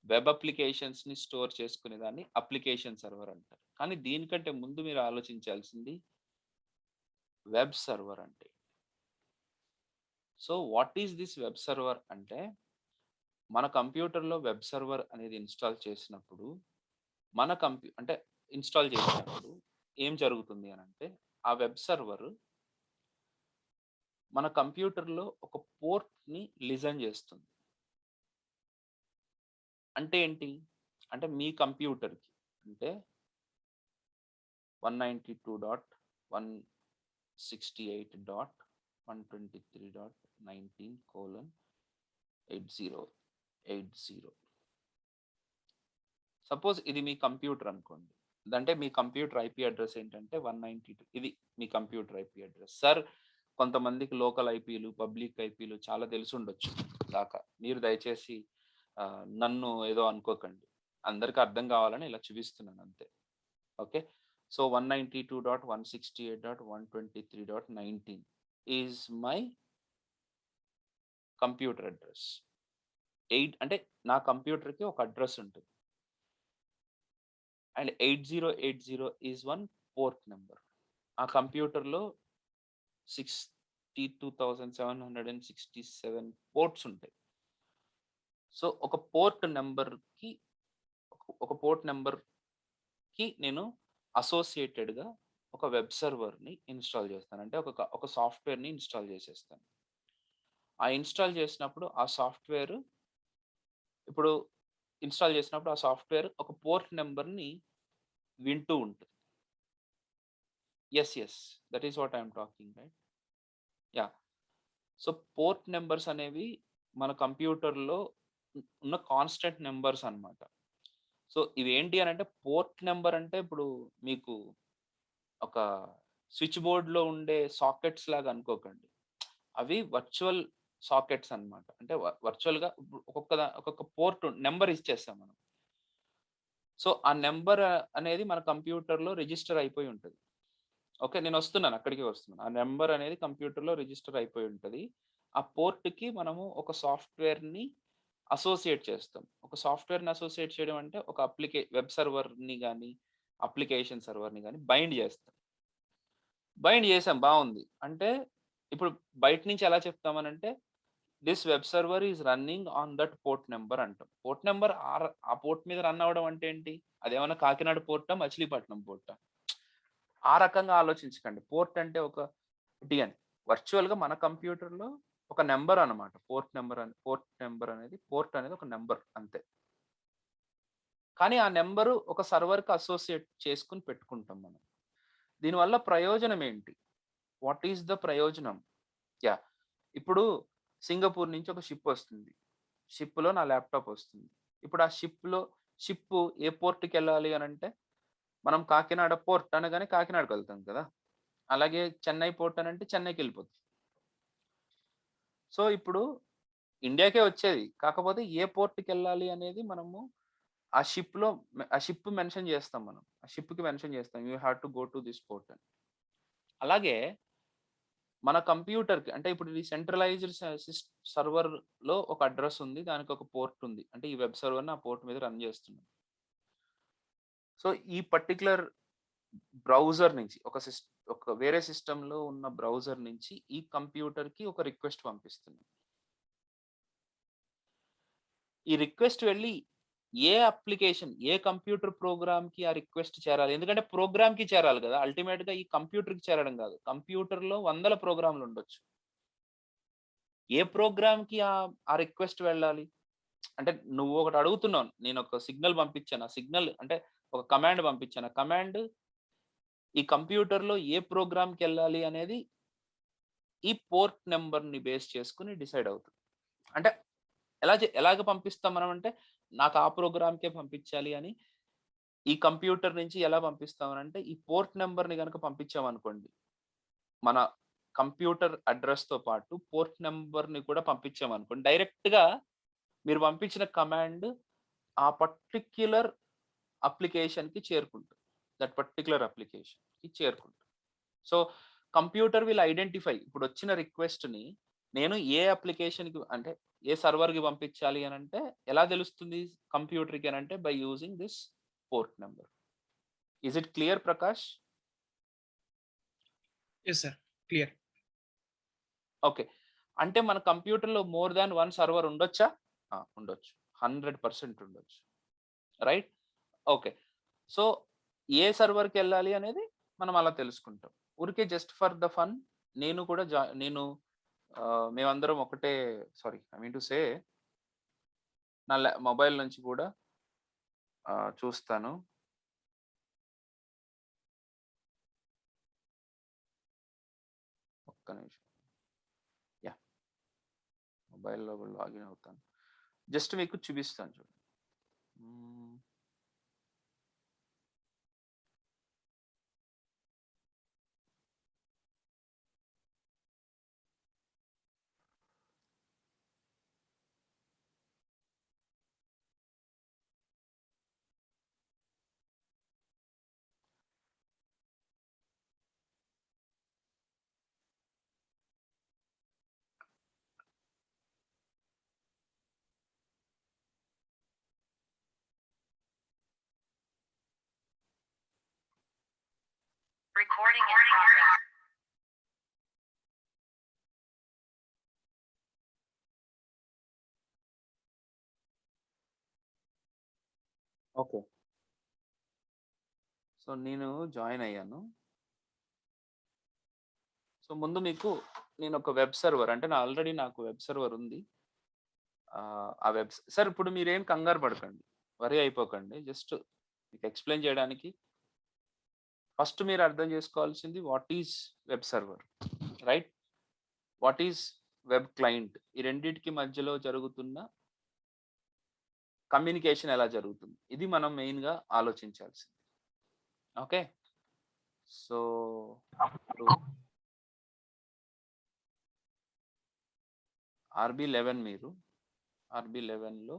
Web అప్లికేషన్స్‌ని స్టోర్ చేసుకునే దాన్ని అప్లికేషన్ సర్వర్ అంటారు. కానీ దీనికంటే ముందు మీరు ఆలోచించాల్సింది వెబ్ సర్వర్ అంటే. So, what is this web server అంటే, మన కంప్యూటర్‌లో వెబ్ సర్వర్ అనేది ఇన్‌స్టాల్ చేసినప్పుడు, మన అంటే ఇన్‌స్టాల్ చేసినప్పుడు ఏం జరుగుతుంది అనంటే, ఆ వెబ్ సర్వర్ మన కంప్యూటర్‌లో ఒక పోర్ట్‌ని లిజన్ చేస్తుంది. అంటే ఏంటి? అంటే మీ కంప్యూటర్‌కి అంటే 192.168.123.19:8080. సపోజ్ ఇది మీ కంప్యూటర్ అనుకోండి. అంటే మీ కంప్యూటర్ ఐపీ అడ్రెస్ ఏంటంటే 192 ఇది మీ కంప్యూటర్ ఐపీ అడ్రెస్. సార్ కొంతమందికి లోకల్ ఐపీలు, పబ్లిక్ ఐపీలు చాలా తెలిసుండొచ్చు దాకా. మీరు దయచేసి నన్ను ఏదో అనుకోకండి. అందరికి అర్థం కావాలని ఇలా చూపిస్తున్నాను అంతే. Okay. So 192.168.123.19 is my computer address. అంటే నా కంప్యూటర్‌కి ఒక అడ్రెస్ ఉంటుంది. And 8080 is one port number. ఆ కంప్యూటర్‌లో 62,767 పోర్ట్స్ ఉంటాయి. సో, ఒక పోర్ట్ నంబర్‌కి నేను అసోసియేటెడ్‌గా ఒక వెబ్ సర్వర్‌ని ఇన్‌స్టాల్ చేస్తాను. అంటే ఒక సాఫ్ట్‌వేర్‌ని ఇన్‌స్టాల్ చేసేస్తాను. ఆ ఇన్‌స్టాల్ చేసినప్పుడు ఆ సాఫ్ట్‌వేర్ ఇప్పుడు ఇన్‌స్టాల్ చేసినప్పుడు ఆ సాఫ్ట్‌వేర్ ఒక పోర్ట్ నంబర్‌ని వింటూ ఉంటుంది. Yes. That is what I am talking right. Yeah! So, port numbers అనేవి మన కంప్యూటర్‌లో ఉన్న కాన్స్టెంట్ నంబర్స్ అన్నమాట. సో, ఇవేంటి అనంటే పోర్ట్ నంబర్ అంటే ఇప్పుడు మీకు ఒక స్విచ్ బోర్డ్‌లో ఉండే సాకెట్స్ లాగా అనుకోకండి. అవి వర్చువల్ సాకెట్స్ అన్నమాట. అంటే వర్చువల్‌గా ఇప్పుడు ఒక్కొక్క పోర్ట్ నంబర్ ఇచ్చేస్తాం మనం. సో, ఆ నంబర్ అనేది మన కంప్యూటర్‌లో రిజిస్టర్ అయిపోయి ఉంటది. ఓకే. నేనొస్తున్నాను. అక్కడికే వస్తున్నాను. ఆ నంబర్ అనేది కంప్యూటర్‌లో రిజిస్టర్ అయిపోయి ఉంటది. ఆ పోర్ట్‌కి మనము ఒక సాఫ్ట్‌వేర్‌ని అసోసియేట్ చేస్తాం. ఒక సాఫ్ట్‌వేర్‌ని అసోసియేట్ చేయడం అంటే ఒక వెబ్ సర్వర్‌ని గాని, అప్లికేషన్ సర్వర్‌ని గాని బైండ్ చేస్తాం. బైండ్ చేసాం బావుంది. అంటే ఇప్పుడు బయట నుంచి ఎలా చెప్తామనంటే, this web server is running on that port number అంటాం. పోర్ట్ నంబర్ ఆ పోర్ట్ మీద రన్ అవ్వడం అంటే ఏంటి? అదేమన్నా కాకినాడ పోర్టా? మచిలీపట్నం పోర్టా? ఆ రకంగా ఆలోచించకండి. పోర్ట్ అంటే ఒకటి అని. వర్చువల్‌గా మన కంప్యూటర్‌లో ఒక నంబర్ అన్నమాట. పోర్ట్ అనేది ఒక నంబర్ అంతే. కానీ ఆ నంబరు ఒక సర్వర్‌కి అసోసియేట్ చేసుకొని పెట్టుకుంటాం మనం. దీనివల్ల ప్రయోజనం ఏంటి? వాట్ ఈస్ ద ప్రయోజనం? యాహ్! ఇప్పుడు సింగపూర్ నుంచి ఒక షిప్ వస్తుంది. షిప్‌లో నా ల్యాప్‌టాప్ వస్తుంది. ఇప్పుడు ఆ షిప్‌లో షిప్ ఏ పోర్ట్‌కి వెళ్ళాలి అని అంటే మనం కాకినాడ పోర్ట్ అనగానే కాకినాడకి వెళ్తాం కదా! అలాగే చెన్నై పోర్ట్ అనంటే చెన్నైకెళ్ళిపోద్ది. సో, ఇప్పుడు ఇండియాకే వచ్చేది. కాకపోతే ఏ పోర్ట్‌కెళ్ళాలి అనేది మనము ఆ షిప్ మెన్షన్ చేస్తాం మనం. ఆ షిప్‌కి మెన్షన్ చేస్తాం. You have to go to this port అని. అలాగే మన కంప్యూటర్‌కి అంటే ఇప్పుడు ఈ సెంట్రలైజ్డ్ సర్వర్‌లో ఒక అడ్రెస్ ఉంది. దానికి ఒక పోర్ట్ ఉంది. అంటే ఈ వెబ్ సర్వర్‌ని ఆ పోర్ట్ మీద రన్ చేస్తున్నాం. సో, ఈ పర్టిక్యులర్ బ్రౌజర్ నుంచి ఒక వేరే సిస్టమ్‌లో ఉన్న బ్రౌజర్ నుంచి ఈ కంప్యూటర్‌కి ఒక రిక్వెస్ట్ పంపిస్తుంది. ఈ రిక్వెస్ట్ వెళ్లి ఏ కంప్యూటర్ ప్రోగ్రామ్‌కి ఆ రిక్వెస్ట్ చేరాలి. ఎందుకంటే ప్రోగ్రామ్‌కి చేరాలి గదా! అల్టిమేట్‌గా ఈ కంప్యూటర్‌కి చేరడం గాదు. కంప్యూటర్‌లో వందల ప్రోగ్రామ్‌లుండొచ్చు. ఏ ప్రోగ్రామ్‌కి ఆ రిక్వెస్ట్ వెళ్ళాలి? అంటే నువ్వు ఒకటి అడుగుతున్నావు. నేనొక సిగ్నల్ పంపించాను. ఆ సిగ్నల్ అంటే ఒక కమాండ్ పంపించాను. ఆ కమాండ్ ఈ కంప్యూటర్‌లో ఏ ప్రోగ్రామ్‌కెళ్ళాలి అనేది ఈ పోర్ట్ నంబర్‌ని బేస్ చేసుకొని డిసైడ్ అవుతుంది. అంటే ఎలాగ పంపిస్తాం మనం అంటే, నాకు ఆ ప్రోగ్రామ్‌కే పంపించాలి అని ఈ కంప్యూటర్ నుంచి ఎలా పంపిస్తాం అనంటే, ఈ పోర్ట్ నంబర్‌ని గనక పంపించామనుకోండి, మన కంప్యూటర్ అడ్రెస్‌తో పాటు పోర్ట్ నంబర్‌ని కూడా పంపించామనుకోండి, డైరెక్ట్‌గా మీరు పంపించిన కమాండ్ ఆ పర్టిక్యులర్ అప్లికేషన్‌కి చేరుకుంటుంది. దట్ పర్టిక్యులర్ అప్లికేషన్‌కి చేరుకుంటుంది. సో, కంప్యూటర్ విల్ ఐడెంటిఫై ఇప్పుడొచ్చిన రిక్వెస్ట్‌ని నేను ఏ అప్లికేషన్‌కి అంటే ఏ సర్వర్‌కి పంపించాలి అనంటే ఎలా తెలుస్తుంది కంప్యూటర్‌కి అనంటే by using this port number. Is it clear Prakash? Yes sir. Clear. Okay. అంటే మన కంప్యూటర్‌లో మోర్ థాన్ 1 సర్వర్ ఉండొచ్చా? ఉండొచ్చు. 100% ఉండొచ్చు. రైట్? ఓకే. సో, ఏ సర్వర్‌కెళ్ళాలి అనేది మనం అలా తెలుసుకుంటాం. ఊరికే జస్ట్ ఫర్ ద ఫన్ నేను కూడా నేను మేమందరం ఒకటే ఐ మీన్ టు సే నా మొబైల్ నుంచి కూడా చూస్తాను. ఒక్క నిమిషం. యాహ్! మొబైల్‌లో కూడా లాగిన్ అవుతాను. జస్ట్ మీకు చూపిస్తాను చూడండి. హ్మ్. Recording in progress. Okay. So, నేను జాయిన్ అయ్యాను. సో, ముందు మీకు నేనొక వెబ్ సర్వర్ అంటే ఆల్రెడీ నాకు వెబ్ సర్వర్ ఉంది. ఆ సార్ ఇప్పుడు మీరేం కంగారు పడకండి. వరీ అయిపోకండి. జస్ట్ మీకు ఎక్స్‌ప్లెయిన్ చేయడానికి ఫస్ట్ మీరు అర్థం చేసుకోవాల్సింది what is web server, right? What is web client? ఈ రెండిటికి మధ్యలో జరుగుతున్న కమ్యూనికేషన్ ఎలా జరుగుతుంది? ఇది మనం మెయిన్‌గా ఆలోచించాల్సింది. ఓకే. సో, ఇప్పుడు ఆర్‌బీ11 ఆర్‌బీ11లో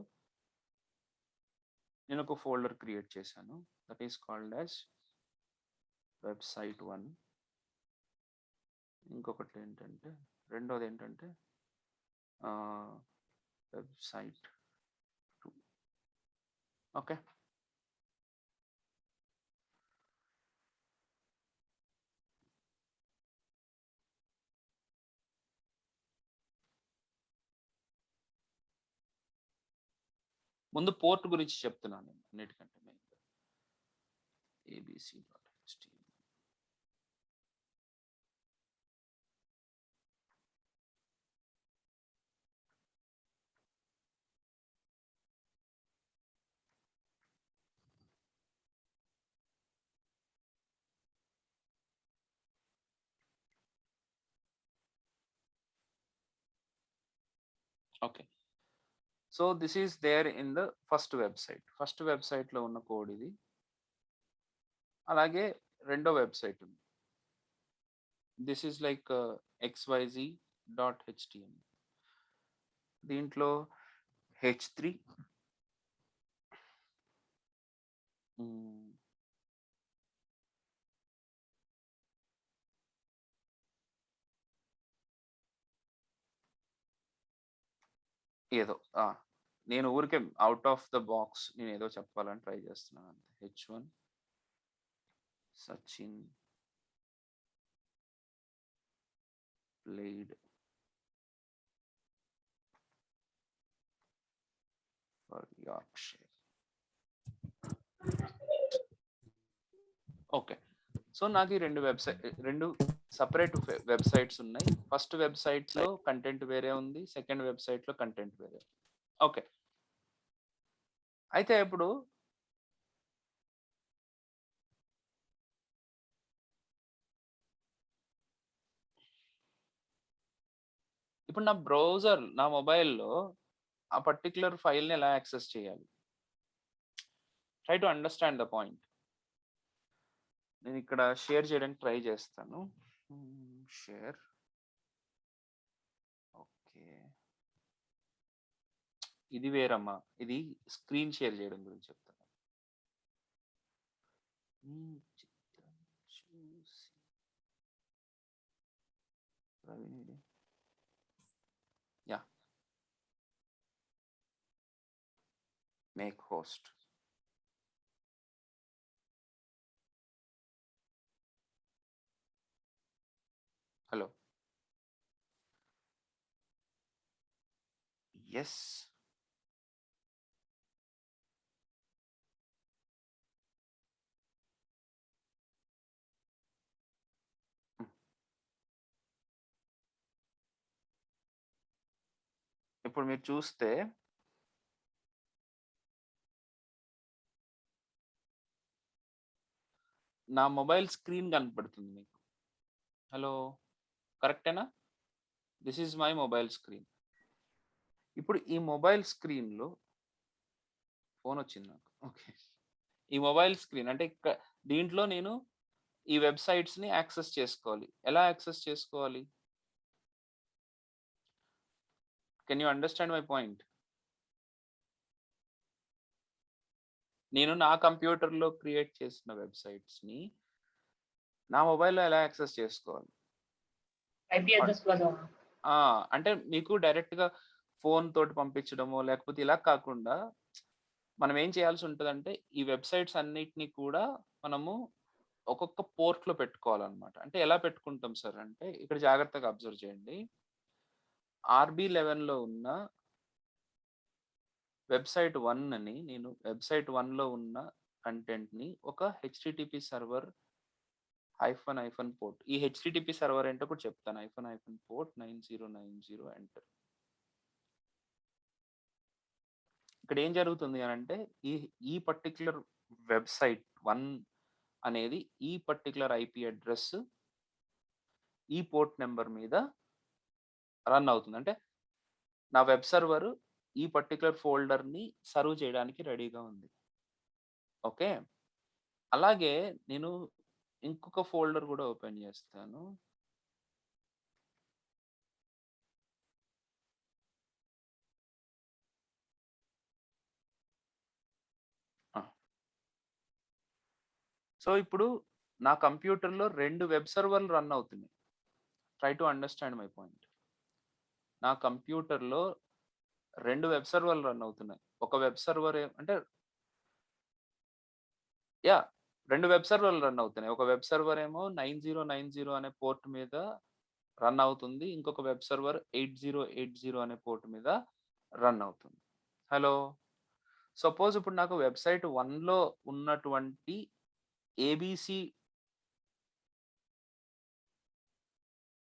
నేనొక ఫోల్డర్ క్రియేట్ చేశాను. That is called as website 1. ఇంకొకటేంటంటే రెండోదేంటంటే ఆహ్, వెబ్‌సైట్ 2. ఓకే. ముందు పోర్ట్ గురించి చెప్తున్నాను నేను అన్నిటికంటే మెయిన్‌గా. ఏబీసీ.html. Okay. So this is there in the first వెబ్సైట్లో ఉన్న కోడ్ ఇది. అలాగే రెండో వెబ్సైట్ ఉంది. This is like xyz.html. దీంట్లో h3 ఏదో నేను ఊరికే అవుట్ ఆఫ్ ద బాక్స్ నేను ఏదో చెప్పాలని ట్రై చేస్తున్నాను అంతే. h1 Sachin played for Yorkshire. Okay. So నాకు ఈ రెండు సపరేట్ వెబ్సైట్స్ ఉన్నాయి. ఫస్ట్ వెబ్సైట్లో కంటెంట్ వేరే ఉంది, సెకండ్ వెబ్సైట్లో కంటెంట్ వేరే. ఓకే. అయితే ఇప్పుడు నా బ్రౌజర్ నా మొబైల్లో ఆ పర్టిక్యులర్ ఫైల్ని ఎలా యాక్సెస్ చేయాలి? Try to understand the point. నేను ఇక్కడ షేర్ చేయడానికి ట్రై చేస్తాను. షేర్. ఓకే, ఇది వేరమ్మా, ఇది స్క్రీన్ షేర్ చేయడం గురించి చెప్తాను. Yeah, make host. Hello, yes. ఇప్పుడు మీరు చూస్తే నా మొబైల్ స్క్రీన్ కనపడుతుంది మీకు. హలో, కరెక్టేనా? This is my mobile screen. ఇప్పుడు ఈ మొబైల్ స్క్రీన్లో ఫోన్ వచ్చింది నాకు. ఓకే, ఈ మొబైల్ స్క్రీన్ అంటే దీంట్లో నేను ఈ వెబ్సైట్స్ని యాక్సెస్ చేసుకోవాలి. ఎలా యాక్సెస్ చేసుకోవాలి? Can you understand my point? నేను నా కంప్యూటర్లో క్రియేట్ చేసిన వెబ్సైట్స్ని నా మొబైల్లో ఎలా యాక్సెస్ చేసుకోవాలి? అంటే మీకు డైరెక్ట్గా ఫోన్ తోటి పంపించడమో లేకపోతే ఇలా కాకుండా మనం ఏం చేయాల్సి ఉంటుందంటే ఈ వెబ్సైట్స్ అన్నిటినీ కూడా మనము ఒక్కొక్క పోర్ట్లో పెట్టుకోవాలన్నమాట. అంటే ఎలా పెట్టుకుంటాం సార్ అంటే ఇక్కడ జాగ్రత్తగా అబ్జర్వ్ చేయండి. RB11లో ఉన్న వెబ్సైట్ 1ని నేను వెబ్సైట్ 1లో ఉన్న కంటెంట్ని ఒక HTTP సర్వర్ -- పోర్ట్. ఈ HTTP సర్వర్ ఏంటో కూడా చెప్తాను. -- పోర్ట్ 9090 ఎంటర్. ఇక్కడ ఏం జరుగుతుంది అని అంటే ఈ పర్టిక్యులర్ వెబ్సైట్ 1 అనేది ఈ పర్టిక్యులర్ IP అడ్రస్ ఈ పోర్ట్ నెంబర్ మీద రన్ అవుతుంది. అంటే నా వెబ్ సర్వర్ ఈ పర్టిక్యులర్ ఫోల్డర్ని సర్వ్ చేయడానికి రెడీగా ఉంది. ఓకే, అలాగే నేను ఇంకొక ఫోల్డర్ కూడా ఓపెన్ చేస్తాను. సో ఇప్పుడు నా కంప్యూటర్లో 2 వెబ్ సర్వర్లు రన్ అవుతున్నాయి. Try to understand my point. నా కంప్యూటర్లో 2 వెబ్ సర్వర్లు రన్ అవుతున్నాయి. ఒక వెబ్ సర్వర్ అంటే 2 వెబ్ సర్వర్లు రన్ అవుతున్నాయి. ఒక వెబ్ సర్వర్ ఏమో 9090 అనే పోర్ట్ మీద రన్ అవుతుంది. ఇంకొక వెబ్ సర్వర్ 8080 అనే పోర్ట్ మీద రన్ అవుతుంది. హలో, సపోజ్ ఇప్పుడు నాకు వెబ్సైట్ 1లో ఉన్నటువంటి ABC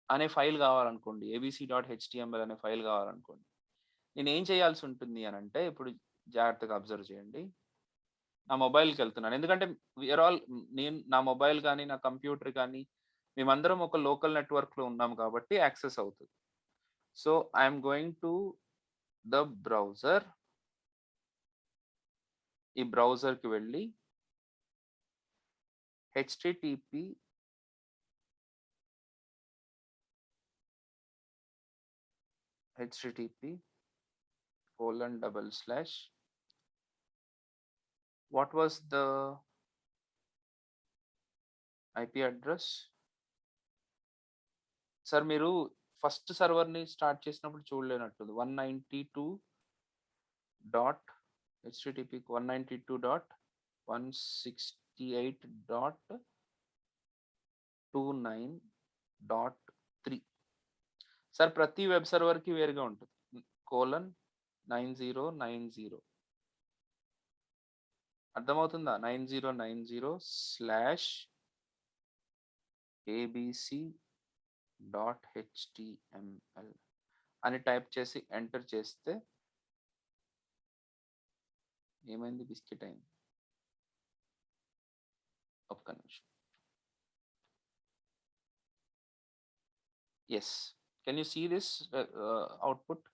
అనే ఫైల్ కావాలనుకోండి, abc.html అనే ఫైల్ కావాలనుకోండి, నేను ఏం చేయాల్సి ఉంటుంది అని అంటే ఇప్పుడు జాగ్రత్తగా అబ్జర్వ్ చేయండి. నా మొబైల్కి వెళ్తున్నాను, ఎందుకంటే నేను నా మొబైల్ కానీ నా కంప్యూటర్ కానీ మేమందరం ఒక లోకల్ నెట్వర్క్లో ఉన్నాం కాబట్టి యాక్సెస్ అవుతుంది. So I'm going to the browser, ఈ బ్రౌజర్కి వెళ్ళి http :// what was the IP address? Sir మీరు ఫస్ట్ సర్వర్ని స్టార్ట్ చేసినప్పుడు చూడలేనట్టుంది. 192.168.29.3. సార్ ప్రతి వెబ్ సర్వర్కి వేరుగా ఉంటుంది. :9090 అర్థమవుతుందా? 9090/abc.html అని టైప్ చేసి ఎంటర్ చేస్తే ఏమైంది? బిస్కెట్ అయింది. ఒక్క నిమిషం. Yes, can you see this output?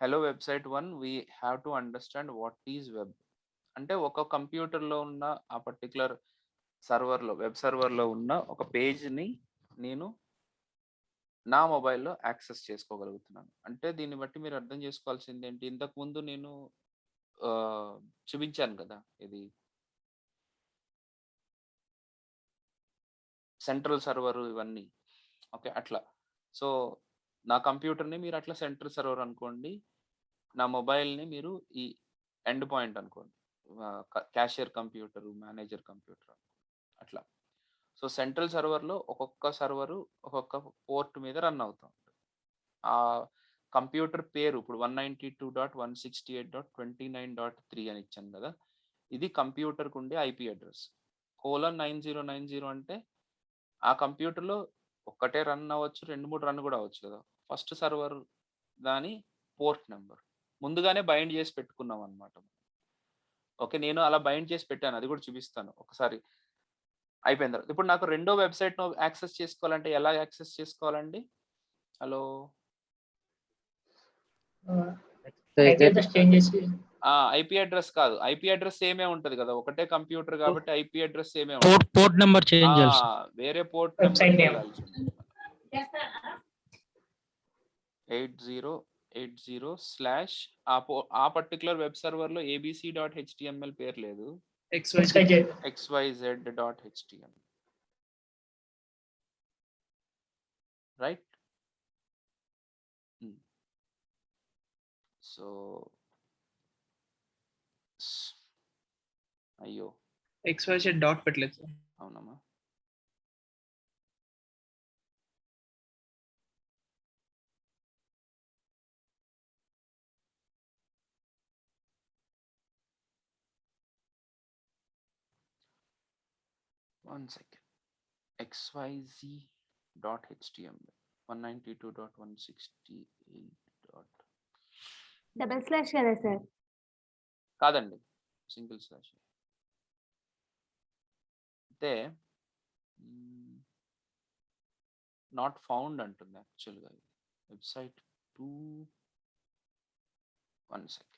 Hello website 1, we have to understand what is web. అంటే ఒక కంప్యూటర్లో ఉన్న ఆ పర్టికులర్ సర్వర్లో, వెబ్ సర్వర్లో ఉన్న ఒక పేజ్ని నేను నా మొబైల్లో యాక్సెస్ చేసుకోగలుగుతున్నాను. అంటే దీన్ని బట్టి మీరు అర్థం చేసుకోవాల్సింది ఏంటి? ఇంతకుముందు నేను చూపించాను కదా, ఇది సెంట్రల్ సర్వర్ ఇవన్నీ. ఓకే, అట్లా. సో నా కంప్యూటర్ని మీరు అట్లా సెంట్రల్ సర్వర్ అనుకోండి, నా మొబైల్ని మీరు ఈ ఎండ్ పాయింట్ అనుకోండి, క్యాషియర్ కంప్యూటర్, మేనేజర్ కంప్యూటర్ అట్లా. సో సెంట్రల్ సర్వర్లో ఒక్కొక్క సర్వరు ఒక్కొక్క పోర్ట్ మీద రన్ అవుతూ ఉంటుంది. ఆ కంప్యూటర్ పేరు ఇప్పుడు 192.168.29.3 అని ఇచ్చాను కదా, ఇది కంప్యూటర్కి ఉండే IP అడ్రస్. :9090 అంటే ఆ కంప్యూటర్లో ఒక్కటే రన్ అవ్వచ్చు, 2-3 రన్ కూడా అవ్వచ్చు కదా. ఫస్ట్ సర్వర్ దాని పోర్ట్ నెంబర్ ముందుగానే బైండ్ చేసి పెట్టుకున్నాం అనమాట. ఓకే, నేను అలా బైండ్ చేసి పెట్టాను, అది కూడా చూపిస్తాను ఒకసారి అయిపోయిన తర్వాత. ఇప్పుడు నాకు రెండో వెబ్సైట్ను యాక్సెస్ చేసుకోవాలంటే ఎలా యాక్సెస్ చేసుకోవాలండి? హలో, IP అడ్రస్ కాదు, IP అడ్రస్ సేమే ఉంటది కదా, ఒకటే కంప్యూటర్ కాబట్టి IP అడ్రస్ సేమే ఉంటుంది. పోర్ట్ నెంబర్ చేంజ్ చేయాలి. వేరే పోర్ట్ నెంబర్ వెళ్ళాల్సి ఉంటుంది. 8080/ ఆ పర్టికులర్ వెబ్ సర్వర్లో abc.html పేరు లేదు, xyz.html, రైట్? సో అయ్యో, XYZ డాట్ పెట్టలేదు సార్. అవునమ్మా. One second. xyz.html 192.168. కదా సార్? కాదండి, సింగిల్ స్లాష్. అయితే నాట్ ఫౌండ్ అంటుంది యాక్చువల్గా వెబ్సైట్ 2. 1 సెకండ్,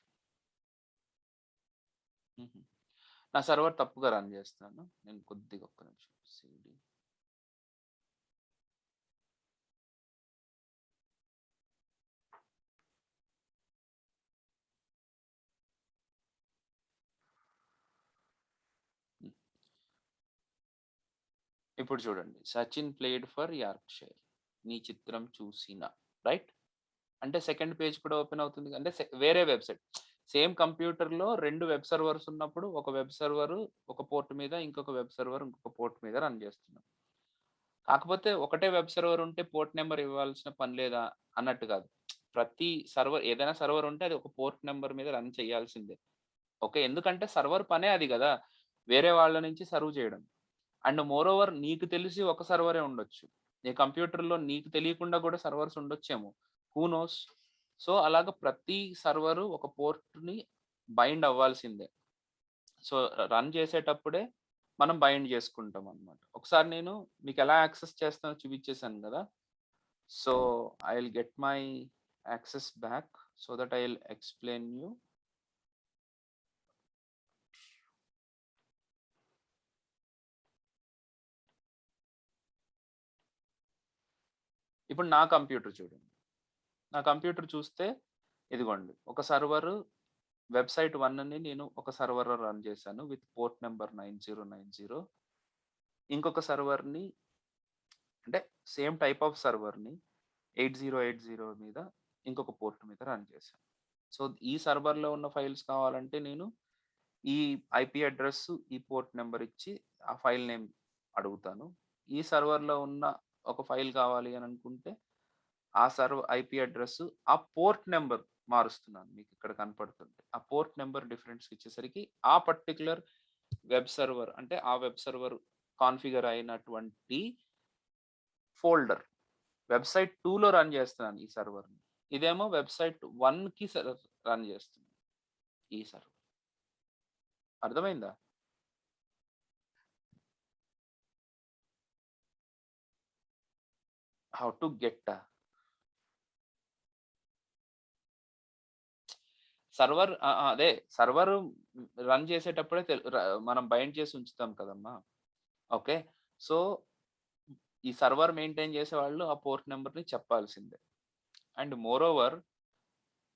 నా సర్వర్ తప్పుగా రన్ చేస్తాను నేను, కొద్దిగా ఒక్క నిమిషం. CD ఇప్పుడు చూడండి, సచిన్ ప్లేడ్ ఫర్ యార్క్షైర్, నీ చిత్రం చూసిన, రైట్? అంటే సెకండ్ పేజ్ కూడా ఓపెన్ అవుతుంది. అంటే వేరే వెబ్సైట్, సేమ్ కంప్యూటర్లో 2 వెబ్ సర్వర్స్ ఉన్నప్పుడు ఒక వెబ్ సర్వర్ ఒక పోర్ట్ మీద, ఇంకొక వెబ్ సర్వర్ ఇంకొక పోర్ట్ మీద రన్ చేస్తున్నాం. కాకపోతే ఒకటే వెబ్ సర్వర్ ఉంటే పోర్ట్ నెంబర్ ఇవ్వాల్సిన పని లేదా అన్నట్టు కాదు. ప్రతి సర్వర్, ఏదైనా సర్వర్ ఉంటే అది ఒక పోర్ట్ నెంబర్ మీద రన్ చేయాల్సిందే. ఓకే, ఎందుకంటే సర్వర్ పనే అది కదా, వేరే వాళ్ళ నుంచి సర్వ్ చేయడం. అండ్ మోర్ ఓవర్ నీకు తెలిసి ఒక సర్వరే ఉండొచ్చు, నీ కంప్యూటర్లో నీకు తెలియకుండా కూడా సర్వర్స్ ఉండొచ్చేమో, హూ నోస్. సో అలాగ ప్రతి సర్వరు ఒక పోర్ట్ని బైండ్ అవ్వాల్సిందే. సో రన్ చేసేటప్పుడే మనం బైండ్ చేసుకుంటాం అనమాట. ఒకసారి నేను మీకు ఎలా యాక్సెస్ చేస్తానో చూపించేశాను కదా. So I'll get my access back so that I'll explain you. ఇప్పుడు నా కంప్యూటర్ చూడండి. నా కంప్యూటర్ చూస్తే ఇదిగోండి ఒక సర్వర్ వెబ్సైట్ 1ని నేను ఒక సర్వర్‌లో రన్ చేశాను విత్ పోర్ట్ నంబర్ 9090. ఇంకొక సర్వర్‌ని అంటే సేమ్ టైప్ ఆఫ్ సర్వర్‌ని 8080 మీద ఇంకొక పోర్ట్ మీద రన్ చేశాను. సో ఈ సర్వర్‌లో ఉన్న ఫైల్స్ కావాలంటే నేను ఈ ఐపీ అడ్రెస్, ఈ పోర్ట్ నంబర్ ఇచ్చి ఆ ఫైల్ నేమ్ అడుగుతాను. ఈ సర్వర్‌లో ఉన్న ఒక ఫైల్ కావాలి అని అనుకుంటే ఆ ఐపీ అడ్రెస్, ఆ పోర్ట్ నంబర్ మారుస్తున్నాను. మీకు ఇక్కడ కనపడుతుంది. ఆ పోర్ట్ నంబర్ డిఫరెన్స్ ఇచ్చేసరికి ఆ పర్టిక్యులర్ వెబ్ సర్వర్ అంటే ఆ వెబ్ సర్వర్ కాన్ఫిగర్ అయినటువంటి ఫోల్డర్ వెబ్సైట్ 2లో రన్ చేస్తున్నాను ఈ సర్వర్‌ని. ఇదేమో వెబ్సైట్ 1కి రన్ చేస్తుంది ఈ సర్వర్. అర్థమైందా? హౌ టు గెట్ సర్వర్ అదే సర్వర్ రన్ చేసేటప్పుడే మనం బైండ్ చేసి ఉంచుతాం కదమ్మా. ఓకే. సో ఈ సర్వర్ మెయింటైన్ చేసేవాళ్ళు ఆ పోర్ట్ నెంబర్‌ని చెప్పాల్సిందే. అండ్ మోర్ ఓవర్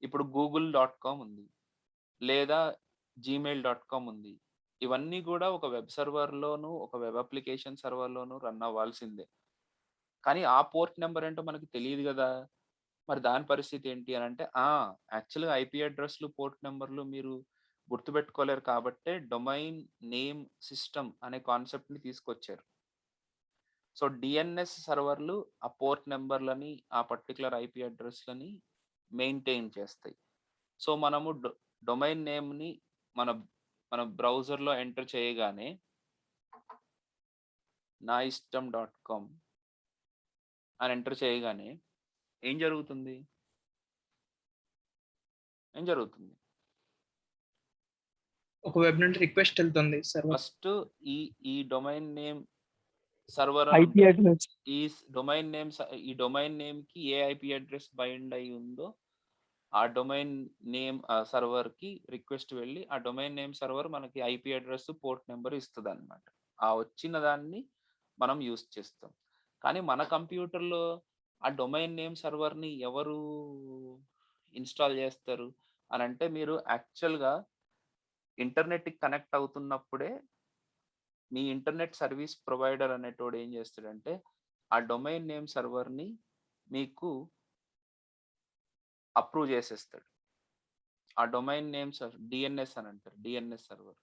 ఇప్పుడు google.com ఉంది. లేదా gmail.com ఉంది. ఇవన్నీ కూడా ఒక వెబ్ సర్వర్‌లోను, ఒక వెబ్ అప్లికేషన్ సర్వర్‌లోను రన్ అవ్వాల్సిందే. కానీ ఆ పోర్ట్ నంబర్ ఏంటో మనకు తెలీదు గదా! మరి దాని పరిస్థితి ఏంటి అనంటే యాక్చువల్‌గా ఐపీ అడ్రెస్‌లు, పోర్ట్ నంబర్‌లు మీరు గుర్తుపెట్టుకోలేరు కాబట్టే డొమైన్ నేమ్ సిస్టమ్ అనే కాన్సెప్ట్‌ని తీసుకొచ్చారు. సో డిఎన్ఎస్ సర్వర్‌లు ఆ పోర్ట్ నంబర్‌లని, ఆ పర్టిక్యులర్ ఐపీ అడ్రెస్‌లని మెయింటైన్ చేస్తాయి. సో మనము డొమైన్ నేమ్‌ని మన బ్రౌజర్‌లో ఎంటర్ చేయగానే naistam.com అని ఎంటర్ చేయగానే ఏం జరుగుతుంది? ఏం జరుగుతుంది? ఒక వెబ్ నుండి రిక్వెస్ట్ వెళ్తుంది సర్వర్. ఫస్ట్ ఈ domain name server IP address ఈ డొమైన్ నేమ్‌కి ఏ ఐపీ అడ్రెస్ బైండ్ అయి ఉందో ఆ డొమైన్ నేమ్ సర్వర్‌కి రిక్వెస్ట్ వెళ్ళి ఆ డొమైన్ నేమ్ సర్వర్ మనకి ఐపీ అడ్రెస్, పోర్ట్ నంబర్ ఇస్తదన్నమాట. ఆ వచ్చిన దాన్ని మనం యూజ్ చేస్తాం. కానీ మన కంప్యూటర్‌లో ఆ డొమైన్ నేమ్ సర్వర్‌ని ఎవరు ఇన్‌స్టాల్ చేస్తారు అనంటే మీరు యాక్చువల్‌గా ఇంటర్నెట్‌కి కనెక్ట్ అవుతున్నప్పుడే మీ ఇంటర్నెట్ సర్వీస్ ప్రొవైడర్ అనేటోడు ఏం చేస్తాడంటే ఆ డొమైన్ నేమ్ సర్వర్‌ని మీకు అప్రూవ్ చేసేస్తాడు. ఆ డొమైన్ నేమ్స్ డిఎన్ఎస్ అని అంటారు. DNS server.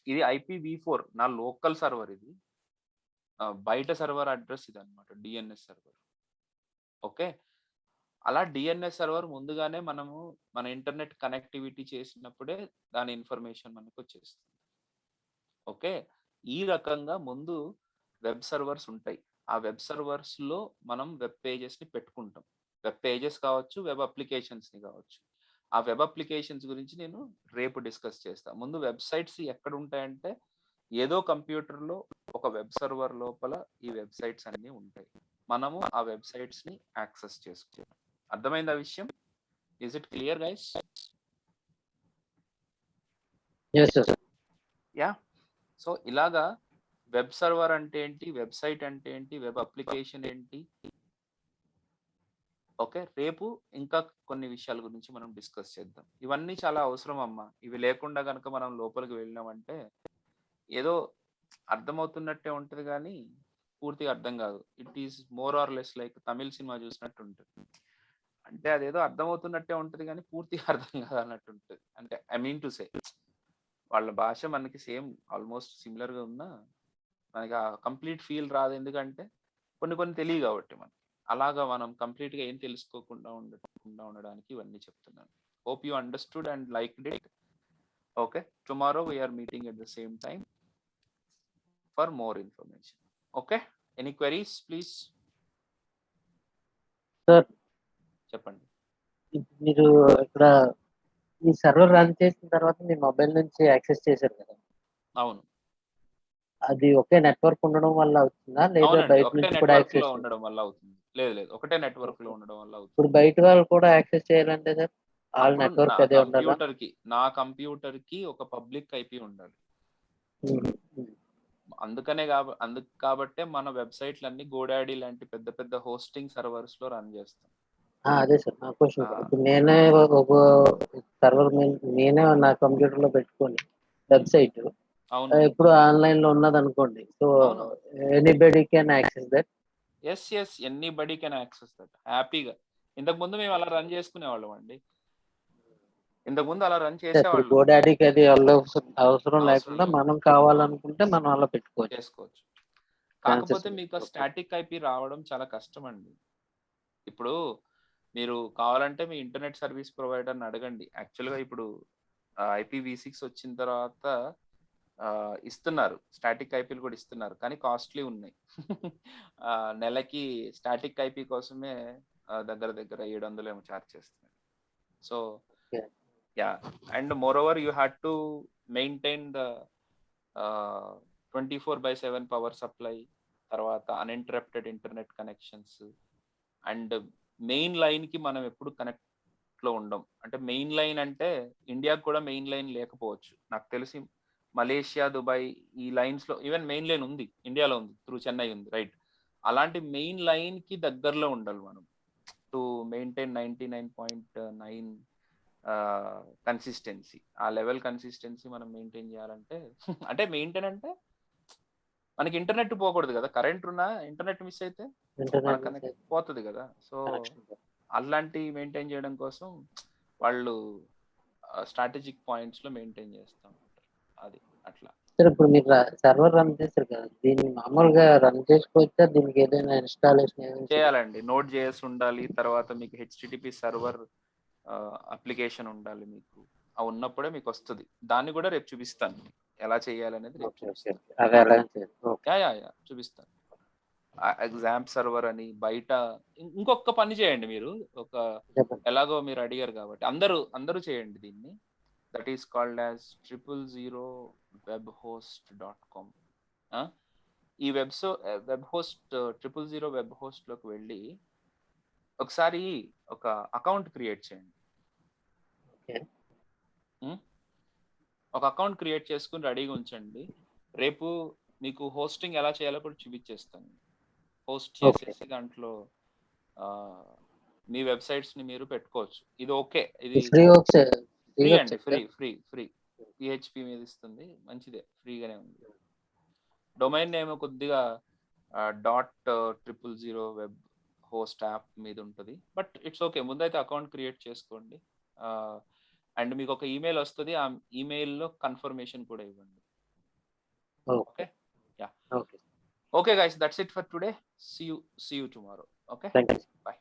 ఇది IPv4 నా లోకల్ సర్వర్ ఇది. బయట సర్వర్ అడ్రస్ ఇదన్నమాట డిఎన్ఎస్ సర్వర్. ఓకే. అలా డిఎన్ఎస్ సర్వర్ ముందుగానే మనము మన ఇంటర్నెట్ కనెక్టివిటీ చేసినప్పుడే దాని ఇన్ఫర్మేషన్ మనకు వచ్చేస్తుంది. ఓకే. ఈ రకంగా ముందు వెబ్ సర్వర్స్ ఉంటాయి. ఆ వెబ్ సర్వర్స్‌లో మనం వెబ్ పేజెస్‌ని పెట్టుకుంటాం. వెబ్ పేజెస్ కావచ్చు, వెబ్ అప్లికేషన్స్‌ని కావచ్చు. ఆ వెబ్ అప్లికేషన్స్ గురించి నేను రేపు డిస్కస్ చేస్తా. ముందు వెబ్‌సైట్స్ ఎక్కడ ఉంటాయంటే ఏదో కంప్యూటర్‌లో ఒక వెబ్ సర్వర్ లోపల ఈ వెబ్‌సైట్స్ అన్నీ ఉంటాయి. మనము ఆ వెబ్‌సైట్స్‌ని యాక్సెస్ చేసుకోవాలి. అర్థమైందా విషయం? Is it clear guys? Yes, sir. Yeah! So ఇలాగా వెబ్ సర్వర్ అంటే ఏంటి? వెబ్‌సైట్ అంటే ఏంటి? వెబ్ అప్లికేషన్ ఏంటి? ఓకే. రేపు ఇంకా కొన్ని విషయాల గురించి మనం డిస్కస్ చేద్దాం. ఇవన్నీ చాలా అవసరం అమ్మా. ఇవి లేకుండా గనక మనం లోపలికి వెళ్ళినామంటే ఏదో అర్థమవుతున్నట్టే ఉంటది గానీ పూర్తిగా అర్థం కాదు. It is more or less like Tamil cinema చూసినట్టు ఉంటది. అంటే అదేదో అర్థమవుతున్నట్టే ఉంటది గానీ పూర్తిగా అర్థం కాదు అన్నట్టు ఉంటది. అంటే ఐ మీన్ టు సే వాళ్ళ భాష మనకి సేమ్ ఆల్మోస్ట్ సిమిలర్‌గా ఉన్నా మనకి ఆ కంప్లీట్ ఫీల్ రాదు. ఎందుకంటే కొన్ని తెలియవు కాబట్టి మనకి. అలాగా మనం కంప్లీట్‌గా ఏం తెలుసుకోకుండా ఉండడానికి ఇవన్నీ చెప్తున్నాను. Hope you understood and liked it. Okay. Tomorrow we are meeting at the same time for more information. Okay. Any queries please? Sir, చెప్పండి. మీరు ఇక్కడ ఈ సర్వర్ రన్ చేసిన తర్వాత మీ మొబైల్ నుంచి యాక్సెస్ చేశారు కదా. అవును. అది ఒకే నెట్వర్క్ ఉండడం వల్ల అవుతుందా లేదా అవునండి, బయట ఒకటే నుంచి కూడా నెట్వర్క్ లో యాక్సెస్ ఉండడం వల్ల అవుతుంది. లేదు, ఒకటే నెట్వర్క్ లో ఉండడం వల్ల అవుతుంది. ఇప్పుడు బయట వాళ్ళు కూడా యాక్సెస్ చేయాలంటే సార్ వాళ్ళ అప్పుడు నెట్వర్క్ అదే ఉండాలా? నా కంప్యూటర్ కి ఒక పబ్లిక్ ఐపీ ఉండాలి. ఉమ్, ఉమ్. అందుకనే కాబట్టే మన వెబ్సైట్లన్నీ గోడాడీ లాంటి పెద్ద పెద్ద హోస్టింగ్ సర్వర్స్ లో రన్ చేస్తాం. అదే సార్ నా క్వశ్చన్ ఆ. కూడా. ఇప్పుడు నేనే ఒక సర్వర్ నేనే నా కంప్యూటర్ లో పెట్టుకొని వెబ్సైట్ అవును, ఇప్పుడు ఆన్లైన్ లో ఉన్నది అనుకోండి, సో అవును. Anybody can access that. Yes anybody can access that హ్యాపీగా. ఇంతకు ముందు మేము అలా రన్ చేసుకునేవాళ్ళం అండి. ఇంతకు ముందు అలా రన్ ఇప్పుడు చేసేవాళ్ళం. గోడాడీకి అది అవసరం అవసరం లేకుండా లేదు. మనం కావాలనుకుంటే మనం అలా పెట్టుకోవచ్చు. చేసుకోవచ్చు. కాకపోతే మీకు Okay. స్టాటిక్ ఐపీ రావడం చాలా కష్టం అండి. ఇప్పుడు మీరు కావాలంటే మీ ఇంటర్నెట్ సర్వీస్ ప్రొవైడర్ని అడగండి. యాక్చువల్గా ఇప్పుడు IPv6 వచ్చిన తర్వాత ఇస్తున్నారు, స్టాటిక్ ఐపీలు కూడా ఇస్తున్నారు, కానీ కాస్ట్లీ ఉన్నాయి. నెలకి స్టాటిక్ ఐపీ కోసమే దగ్గర దగ్గర 700 ఏమో ఛార్జ్ చేస్తున్నారు. So Okay. Yeah, and moreover you had to maintain the 24/7 power supply, తర్వాత uninterrupted internet connections, and main line కి మనం ఎప్పుడు కనెక్ట్ లో ఉండం. అంటే మెయిన్ లైన్ అంటే ఇండియాకి కూడా మెయిన్ లైన్ లేకపోవచ్చు. నాకు తెలిసి మలేషియా, దుబాయ్ ఈ లైన్స్ లో ఈవెన్ మెయిన్ లైన్ ఉంది, ఇండియాలో ఉంది, త్రూ చెన్నై ఉంది, రైట్. అలాంటి మెయిన్ లైన్ కి దగ్గరలో ఉండాలి మనం టు మెయింటైన్ 99.9 కన్సిస్టెన్సీ. ఆ లెవెల్ కన్సిస్టెన్సీ మనం మెయింటైన్ చేయాలంటే అంటే మెయింటైన్ అంటే మనకి ఇంటర్నెట్ పోకూడదు కదా, కరెంట్ ఉన్నా ఇంటర్నెట్ మిస్ అయితే మన ఇంటర్నెట్ కనెక్ట్ పోతుంది కదా. So connection. అలాంటి మెయింటైన్ చేయడం కోసం వాళ్ళు స్ట్రాటజిక్ పాయింట్స్ లో మెయింటైన్ చేస్తూ ఉంటారు. అది అట్లా. సార్ ఇప్పుడు మీరు సర్వర్ రన్ చేస్తారు కదా, దీన్ని మామూలుగా రన్ చేసుకోవచ్చా? దీనికి ఏదైనా ఇన్స్టాలేషన్ చేయాలండి. నోడ్ జేఎస్ ఉండాలి, తర్వాత మీకు HTTP సర్వర్ అప్లికేషన్ ఉండాలి. మీకు అవి ఉన్నప్పుడే మీకు వస్తుంది. దాన్ని కూడా రేపు చూపిస్తాను ఎలా చేయాలనేది. రేపు చూపిస్తాను. అదే ఎలా చేయాలి? యా చూపిస్తాను. ఎగ్జాంప్ సర్వర్ అని బయట ఇంకొక పని చేయండి మీరు. ఒక చెప్పండి. ఎలాగో మీరు అడిగారు కాబట్టి అందరూ చేయండి దీన్ని. That is called as 000webhost.com. ఈ వెబ్ హోస్ట్ 000 వెబ్ హోస్ట్ లోకి వెళ్ళి ఒకసారి ఒక అకౌంట్ క్రియేట్ చేయండి. Okay. ఒక అకౌంట్ క్రియేట్ చేసుకుని రెడీగా ఉంచండి. రేపు మీకు హోస్టింగ్ ఎలా చేయాలో కూడా చూపించేస్తాను. హోస్ట్ చేసేసి దాంట్లో మీ వెబ్సైట్స్ ని మీరు పెట్టుకోవచ్చు. ఇది ఓకే, ఇది ఫ్రీ అండి. ఫ్రీ PHP మీద ఇస్తుంది, మంచిదే, ఫ్రీగానే ఉంది. డొమైన్ నేమ్ కొద్దిగా .000 వెబ్ హోస్ట్ యాప్ మీద ఉంటుంది, బట్ ఇట్స్ ఓకే. ముందైతే అకౌంట్ క్రియేట్ చేసుకోండి. అండ్ మీకు ఒక ఈమెయిల్ వస్తుంది, ఆ ఈమెయిల్లో కన్ఫర్మేషన్ కూడా ఇవ్వండి. Okay yeah okay guys, that's it for today. See you tomorrow. Okay, Thank you. bye.